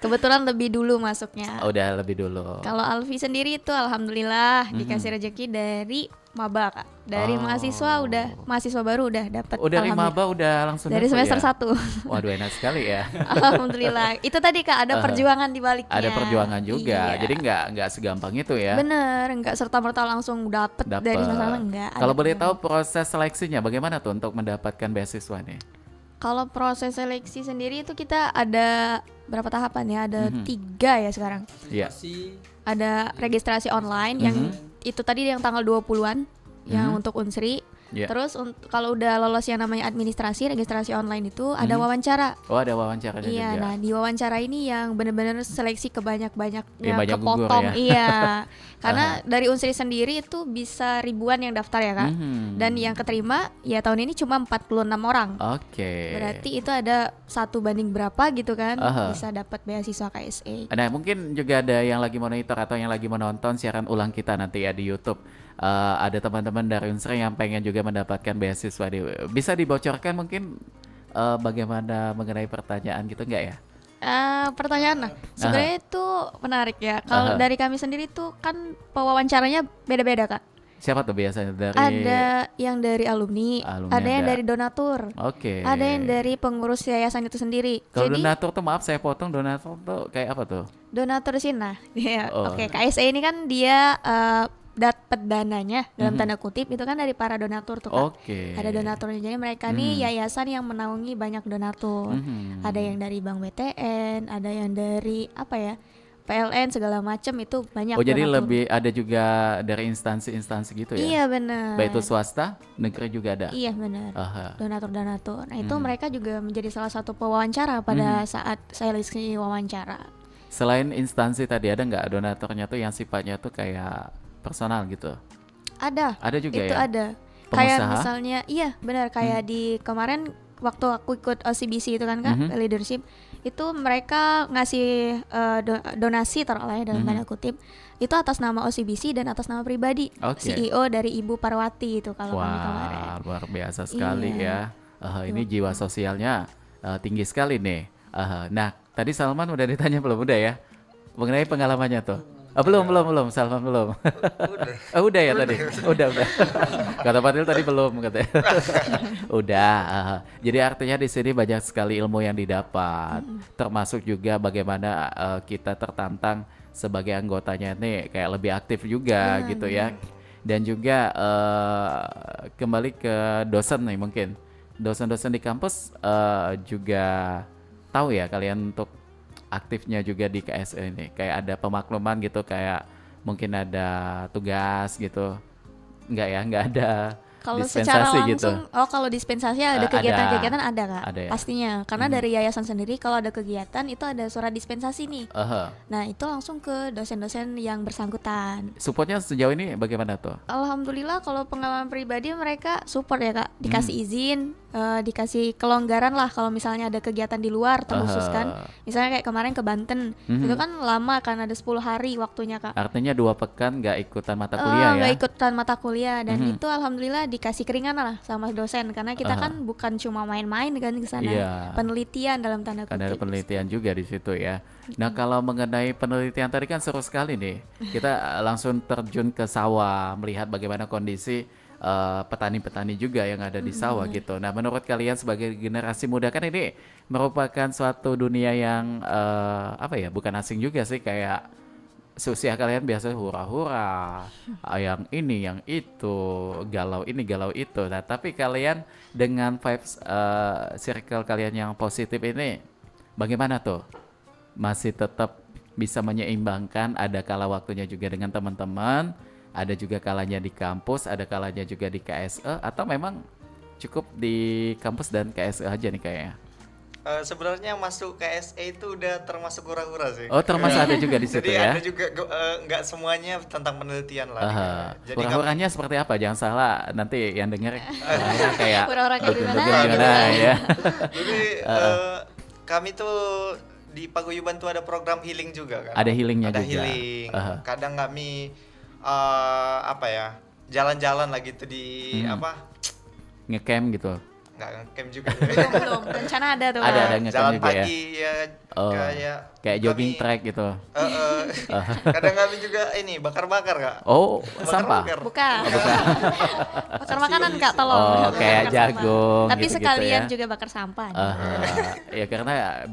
Kebetulan lebih dulu masuknya. Udah lebih dulu. Kalau Alfi sendiri itu alhamdulillah dikasih rezeki dari maba Kak. Dari mahasiswa baru udah dapat. Oh, dari maba udah langsung dari semester 1. Waduh, enak sekali ya. Alhamdulillah. Itu tadi Kak, ada perjuangan di baliknya. Ada perjuangan juga. Iya. Jadi nggak segampang itu ya. Bener, nggak serta-merta langsung dapet dari semester 1, enggak. Kalau boleh tahu proses seleksinya bagaimana tuh untuk mendapatkan beasiswa nih? Kalau proses seleksi sendiri itu kita ada berapa tahapan ya? Ada 3 ya sekarang. Iya. Ada registrasi online yang itu tadi yang tanggal 20-an yang untuk Unsri. Yeah. Terus kalau udah lolos yang namanya administrasi, registrasi online itu ada wawancara. Oh, ada wawancaranya juga. Iya, nah di wawancara ini yang benar-benar seleksi kebanyak-banyaknya, banyak kepotong. gugur ya. Iya. Karena dari Unsri sendiri itu bisa ribuan yang daftar ya Kak. Dan yang keterima ya tahun ini cuma 46 orang. Oke. Berarti itu ada 1 banding berapa gitu kan, bisa dapat beasiswa KSE. Nah, mungkin juga ada yang lagi monitor atau yang lagi menonton siaran ulang kita nanti ya di YouTube. Ada teman-teman dari Unsri yang pengen juga mendapatkan beasiswa. Bisa dibocorkan mungkin bagaimana mengenai pertanyaan gitu nggak ya? Pertanyaan sebenarnya itu menarik ya. Kalau dari kami sendiri tuh kan pewawancaranya beda-beda Kak. Siapa tuh biasanya dari? Ada yang dari alumni ada yang dari donatur. Oke. Ada yang dari pengurus yayasan itu sendiri. Kalau donatur tuh, maaf saya potong, donatur tuh kayak apa tuh? Donatur di sini. Ya, oke. KSE ini kan dia dapat dananya dalam tanda kutip itu kan dari para donatur tuh Kak. Ada donaturnya, jadi mereka nih yayasan yang menaungi banyak donatur. Ada yang dari Bank BTN, ada yang dari apa ya, PLN segala macam, itu banyak. Oh, jadi donatur. lebih ada juga dari instansi-instansi gitu ya? Iya benar. Baik itu swasta, negeri juga ada? Iya benar. Donatur-donatur. Nah itu mereka juga menjadi salah satu pewawancara pada saat seleksi wawancara. Selain instansi tadi, ada nggak donaturnya tuh yang sifatnya tuh kayak personal gitu? Ada juga itu ya? Ada. Pengusaha? Kayak misalnya, iya benar, kayak di kemarin waktu aku ikut OCBC itu kan Kak, leadership, itu mereka ngasih donasi taruhlah ya dalam tanda kutip, itu atas nama OCBC dan atas nama pribadi. CEO dari Ibu Parwati itu kalau kami kemarin. Wah, luar biasa sekali ya. Ini jiwa sosialnya tinggi sekali nih. Nah, tadi Salman udah ditanya belum? Udah ya? Mengenai pengalamannya tuh. Belum, Salman belum. Udah ya tadi. Udah. Kata Fadil tadi belum katanya. Udah. Jadi artinya di sini banyak sekali ilmu yang didapat, termasuk juga bagaimana kita tertantang sebagai anggotanya nih kayak lebih aktif juga gitu ya. Dan juga kembali ke dosen nih, mungkin dosen-dosen di kampus juga tahu ya kalian untuk aktifnya juga di KSE ini, kayak ada pemakluman gitu, kayak mungkin ada tugas gitu, nggak ada kalau dispensasi secara langsung gitu. Kalau dispensasi ada kegiatan-kegiatan ada Kak, ada ya? Pastinya karena dari yayasan sendiri kalau ada kegiatan itu ada surat dispensasi nih. Nah itu langsung ke dosen-dosen yang bersangkutan. Supportnya sejauh ini bagaimana tuh? Alhamdulillah kalau pengalaman pribadi mereka support ya Kak, dikasih izin, dikasih kelonggaran lah kalau misalnya ada kegiatan di luar terkhusus kan. Misalnya kayak kemarin ke Banten, itu kan lama kan, ada 10 hari waktunya Kak. Artinya 2 pekan nggak ikutan mata kuliah ya? Nggak ikutan mata kuliah, dan itu alhamdulillah dikasih keringanan lah sama dosen, karena kita kan bukan cuma main-main kan ke sana. Penelitian dalam tanda kutip. Ada penelitian juga di situ ya. Nah, kalau mengenai penelitian tadi kan seru sekali nih. Kita langsung terjun ke sawah, melihat bagaimana kondisi petani-petani juga yang ada di sawah gitu. Nah, menurut kalian sebagai generasi muda, kan ini merupakan suatu dunia yang bukan asing juga sih, kayak seusia kalian biasa hura-hura, yang ini, yang itu, galau ini, galau itu. Nah, tapi kalian dengan vibes circle kalian yang positif ini, bagaimana tuh? Masih tetap bisa menyeimbangkan, ada kala waktunya juga dengan teman-teman, ada juga kalanya di kampus, ada kalanya juga di KSE, atau memang cukup di kampus dan KSE aja nih kayaknya? Sebenarnya masuk KSE itu udah termasuk hura-hura sih. Oh, termasuk ada juga di situ. Jadi ya? ada juga nggak semuanya tentang penelitian lah. Jadi hura-huranya seperti apa? Jangan salah nanti yang denger kayak hura-hura kayak gimana ya. Jadi kami tuh di paguyuban tuh ada program healing juga kan. Ada healingnya juga. Ada healing. Kadang kami jalan-jalan lah gitu di ngecamp gitu. Nggak ngecamp juga. Belum, rencana ada tuh. Ada ngecamp jalan juga pagi ya. Kayak Kayak jogging track gitu. Kadang kami juga ini bakar-bakar Kak. Oh, sampah? Bukan. Bakar makanan Kak, tolong. Oh, kayak jagung Tapi gitu-gitu sekalian ya. juga bakar sampah. Ya karena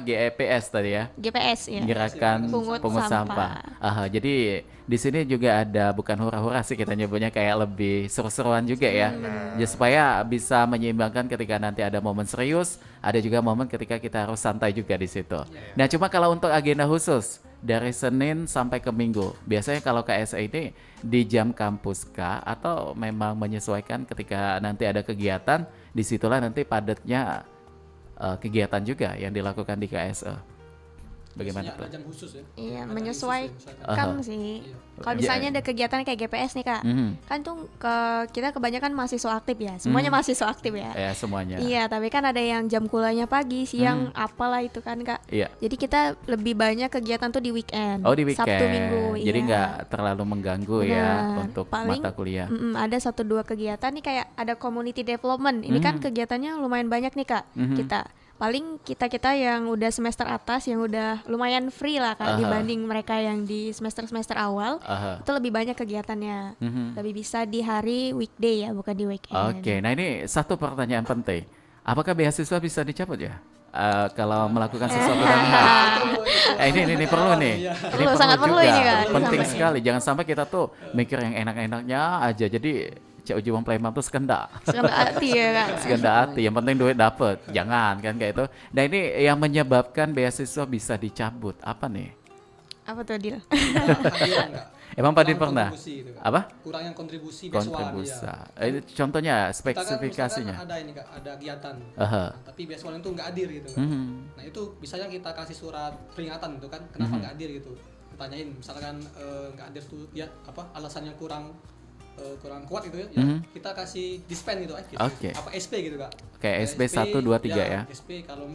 GEPS tadi ya. GPS ya. Gerakan pungut sampah. Jadi di sini juga ada, bukan hura-hura sih kita nyebutnya, kayak lebih seru-seruan juga ya. Ya supaya bisa menyeimbangkan ketika nanti ada momen serius, ada juga momen ketika kita harus santai juga di situ. Nah, cuma kalau untuk agenda khusus dari Senin sampai ke Minggu, biasanya kalau KSE ini di jam kampus kah atau memang menyesuaikan ketika nanti ada kegiatan, disitulah nanti padatnya kegiatan juga yang dilakukan di KSE. Bagaimana tuh? Ada jam khusus ya? Iya, menyesuaikan sih. Kalau misalnya ada kegiatan kayak GPS nih Kak, kan tuh kita kebanyakan mahasiswa aktif ya, semuanya mahasiswa aktif ya. Ya semuanya. Iya, tapi kan ada yang jam kuliahnya pagi, siang, apalah itu kan Kak. Iya. Jadi kita lebih banyak kegiatan tuh di weekend. Oh, di weekend. Sabtu Minggu. Jadi iya. nggak terlalu mengganggu ya Benar. untuk Paling, mata kuliah. Ada 1-2 kegiatan nih, kayak ada community development. Ini kan kegiatannya lumayan banyak nih Kak. Kita paling kita yang udah semester atas, yang udah lumayan free lah Kak, dibanding mereka yang di semester awal. Itu lebih banyak kegiatannya. Lebih bisa di hari weekday ya, bukan di weekend. Oke, nah ini satu pertanyaan penting. Apakah beasiswa bisa dicabut ya? Kalau melakukan sesuatu yang ini perlu nih. Ini sangat perlu juga. ini Kak. Penting sekali. Jangan sampai kita tuh mikir yang enak-enaknya aja. Jadi uji Plemam tuh sekendak hati ya Kak. sekendak hati, yang penting duit dapet, jangan kan kayak itu. Nah ini yang menyebabkan beasiswa bisa dicabut apa nih? Apa tuh Dil? Emang Pak Din pernah? Gitu, apa? Kurang yang kontribusi Kontribusi. Ya. Contohnya Kita spesifikasinya. kan ada ini Kak, ada kegiatan. Tapi beasiswa itu nggak hadir gitu kan. Nah itu misalnya kita kasih surat peringatan gitu kan, kenapa nggak hadir gitu. Tanyain misalkan nggak hadir tuh ya apa alasannya kurang kuat gitu ya, kita kasih dispen gitu aja. Apa SP gitu Kak. Kayak SP 1, 2, 3 ya. SP kalau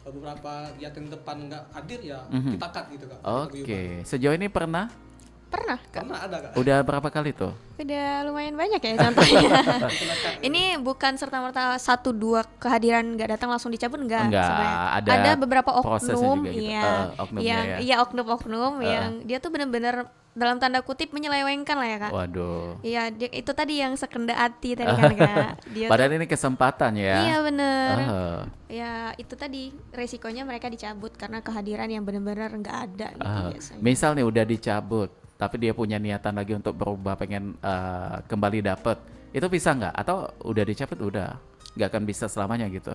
beberapa kegiatan depan nggak hadir ya kita cut gitu Kak. Oke. Sejauh ini pernah Kak. Pernah ada Kak. Udah berapa kali tuh? Udah lumayan banyak ya contohnya. Ini bukan serta-merta 1-2 kehadiran nggak datang langsung dicabut, enggak. Ada beberapa oknum juga gitu. Oknum-oknum yang dia tuh bener-bener dalam tanda kutip menyelewengkan lah ya Kak. Waduh. Iya, itu tadi yang sekendak hati tadi kan Kak. Padahal ini kesempatan ya. Iya bener. Ya itu tadi resikonya mereka dicabut karena kehadiran yang benar-benar nggak ada gitu biasanya. Misal nih udah dicabut, tapi dia punya niatan lagi untuk berubah, pengen kembali dapet, itu bisa nggak? Atau udah dicabut udah nggak akan bisa selamanya gitu?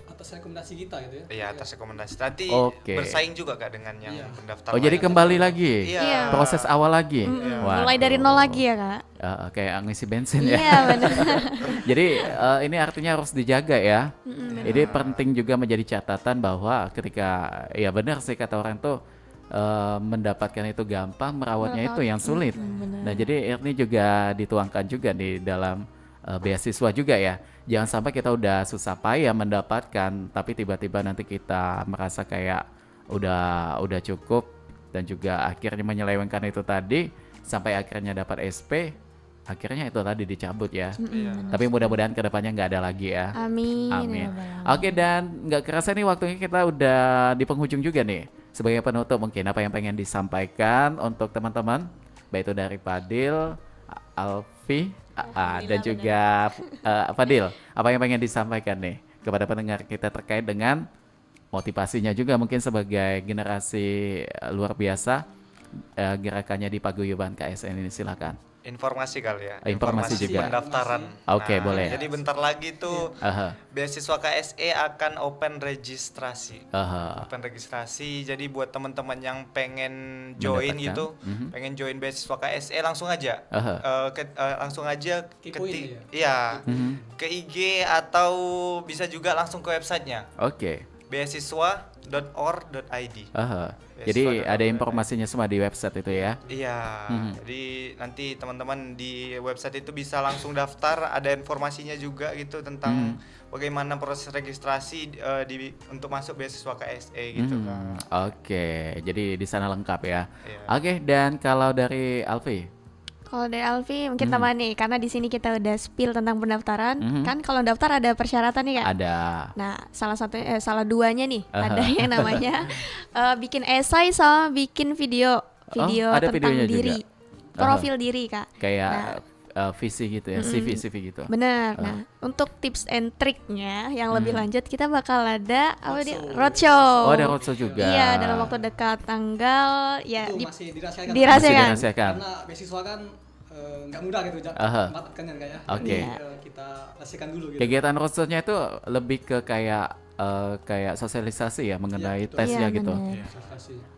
Atas rekomendasi kita gitu ya. Iya, atas rekomendasi. Nanti bersaing juga Kak dengan yang pendaftar. Oh, jadi kembali lagi? Iya. Proses awal lagi? Mulai dari nol lagi ya Kak? Kayak ngisi bensin ya? Iya benar. Jadi ini artinya harus dijaga ya. Ini penting juga menjadi catatan bahwa ketika, ya benar sih kata orang tuh, mendapatkan itu gampang, merawatnya itu yang sulit. Nah jadi ini juga dituangkan juga di dalam beasiswa juga ya. Jangan sampai kita udah susah payah mendapatkan, tapi tiba-tiba nanti kita merasa kayak udah cukup, dan juga akhirnya menyelewengkan itu tadi sampai akhirnya dapat SP, akhirnya itu tadi dicabut ya. Tapi mudah-mudahan kedepannya nggak ada lagi ya. Amin. Oke, dan nggak kerasa nih waktunya kita udah di penghujung juga nih. Sebagai penutup mungkin apa yang pengen disampaikan untuk teman-teman, baik itu dari Fadil, Alfi, dan juga Fadil, apa yang pengen disampaikan nih kepada pendengar kita terkait dengan motivasinya juga mungkin sebagai generasi luar biasa, gerakannya di Paguyuban KSN ini, silakan. Informasi kali ya. Informasi juga. Pendaftaran. Oke, boleh. Jadi bentar lagi tuh beasiswa KSE akan open registrasi. Open registrasi. Jadi buat teman-teman yang pengen join gitu, pengen join beasiswa KSE langsung aja. Langsung aja ke IG atau bisa juga langsung ke websitenya. beasiswa.or.id. Jadi ada informasinya semua di website itu ya? Iya. Jadi nanti teman-teman di website itu bisa langsung daftar, ada informasinya juga gitu tentang bagaimana proses registrasi untuk masuk beasiswa KSE gitu kan. Oke, jadi di sana lengkap ya. Oke, dan kalau dari Alfi? Kalau dari Alfi mungkin tambahan nih, karena di sini kita udah spill tentang pendaftaran, kan kalau daftar ada persyaratan nih Kak. Ada. Nah, salah duanya nih, ada yang namanya bikin esai sama bikin video ada tentang videonya diri, juga. profil diri Kak. Kayak visi gitu ya, CV gitu. Bener. Nah, untuk tips and triknya yang lebih lanjut kita bakal ada roadshow. Oh, ada roadshow juga. Iya, dalam waktu dekat tanggal ya itu masih dirahasiakan. Dirahasiakan. Karena beasiswa kan nggak mudah gitu mendapatkannya kan ya. Oke. Kita rahasiakan dulu gitu. Kegiatan roadshow-nya itu lebih ke kayak sosialisasi ya mengenai tesnya gitu.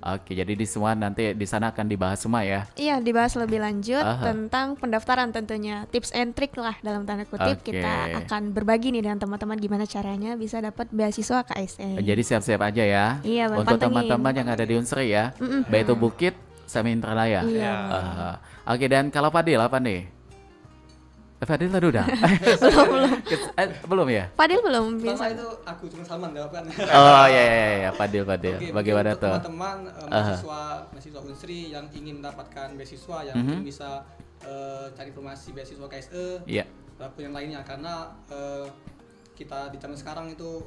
Oke, jadi di semua nanti di sana akan dibahas semua ya. Iya, dibahas lebih lanjut tentang pendaftaran tentunya. Tips and trick lah dalam tanda kutip. Kita akan berbagi nih dengan teman-teman gimana caranya bisa dapat beasiswa KSE. Jadi siap-siap aja ya. Iya, untuk teman-teman yang ada di Unsri ya. Baik itu Bukit sama Indralaya. Iya. Oke, dan kalau Fadil apa nih? Fadil tadi udah? belum ya? Fadil belum. Pertama itu aku cuma Salman jawabkan. Oh iya, Fadil. Oke, Bagaimana tuh? Teman-teman mahasiswa Unsri yang ingin mendapatkan beasiswa yang mungkin bisa cari informasi beasiswa KSE ataupun yang lainnya, karena kita di zaman sekarang itu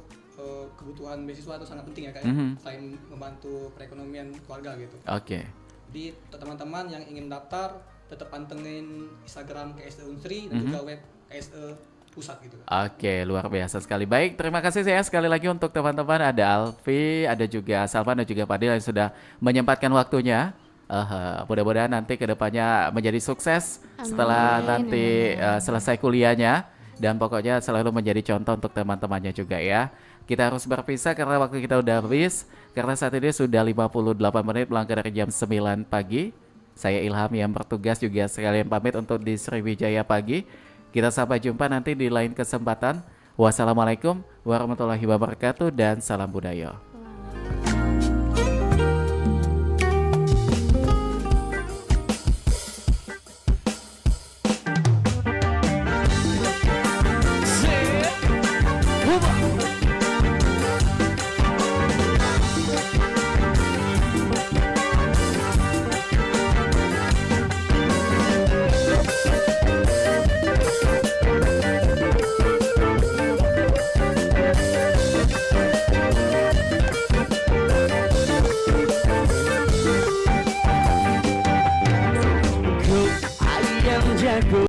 kebutuhan beasiswa itu sangat penting ya Kak, selain membantu perekonomian keluarga gitu. Oke. Jadi teman-teman yang ingin daftar tetap pantengin Instagram KSE Unsri dan juga web KSE Pusat gitu. Oke, luar biasa sekali. Baik, terima kasih saya sekali lagi untuk teman-teman. Ada Alfi, ada juga Salman dan juga Fadil yang sudah menyempatkan waktunya. Mudah-mudahan nanti kedepannya menjadi sukses setelah nanti selesai kuliahnya, dan pokoknya selalu menjadi contoh untuk teman-temannya juga ya. Kita harus berpisah karena waktu kita udah habis, karena saat ini sudah 58 menit melangkah dari jam 9 pagi. Saya Ilham yang bertugas juga sekalian pamit untuk di Sriwijaya Pagi. Kita sampai jumpa nanti di lain kesempatan. Wassalamualaikum warahmatullahi wabarakatuh dan salam budaya.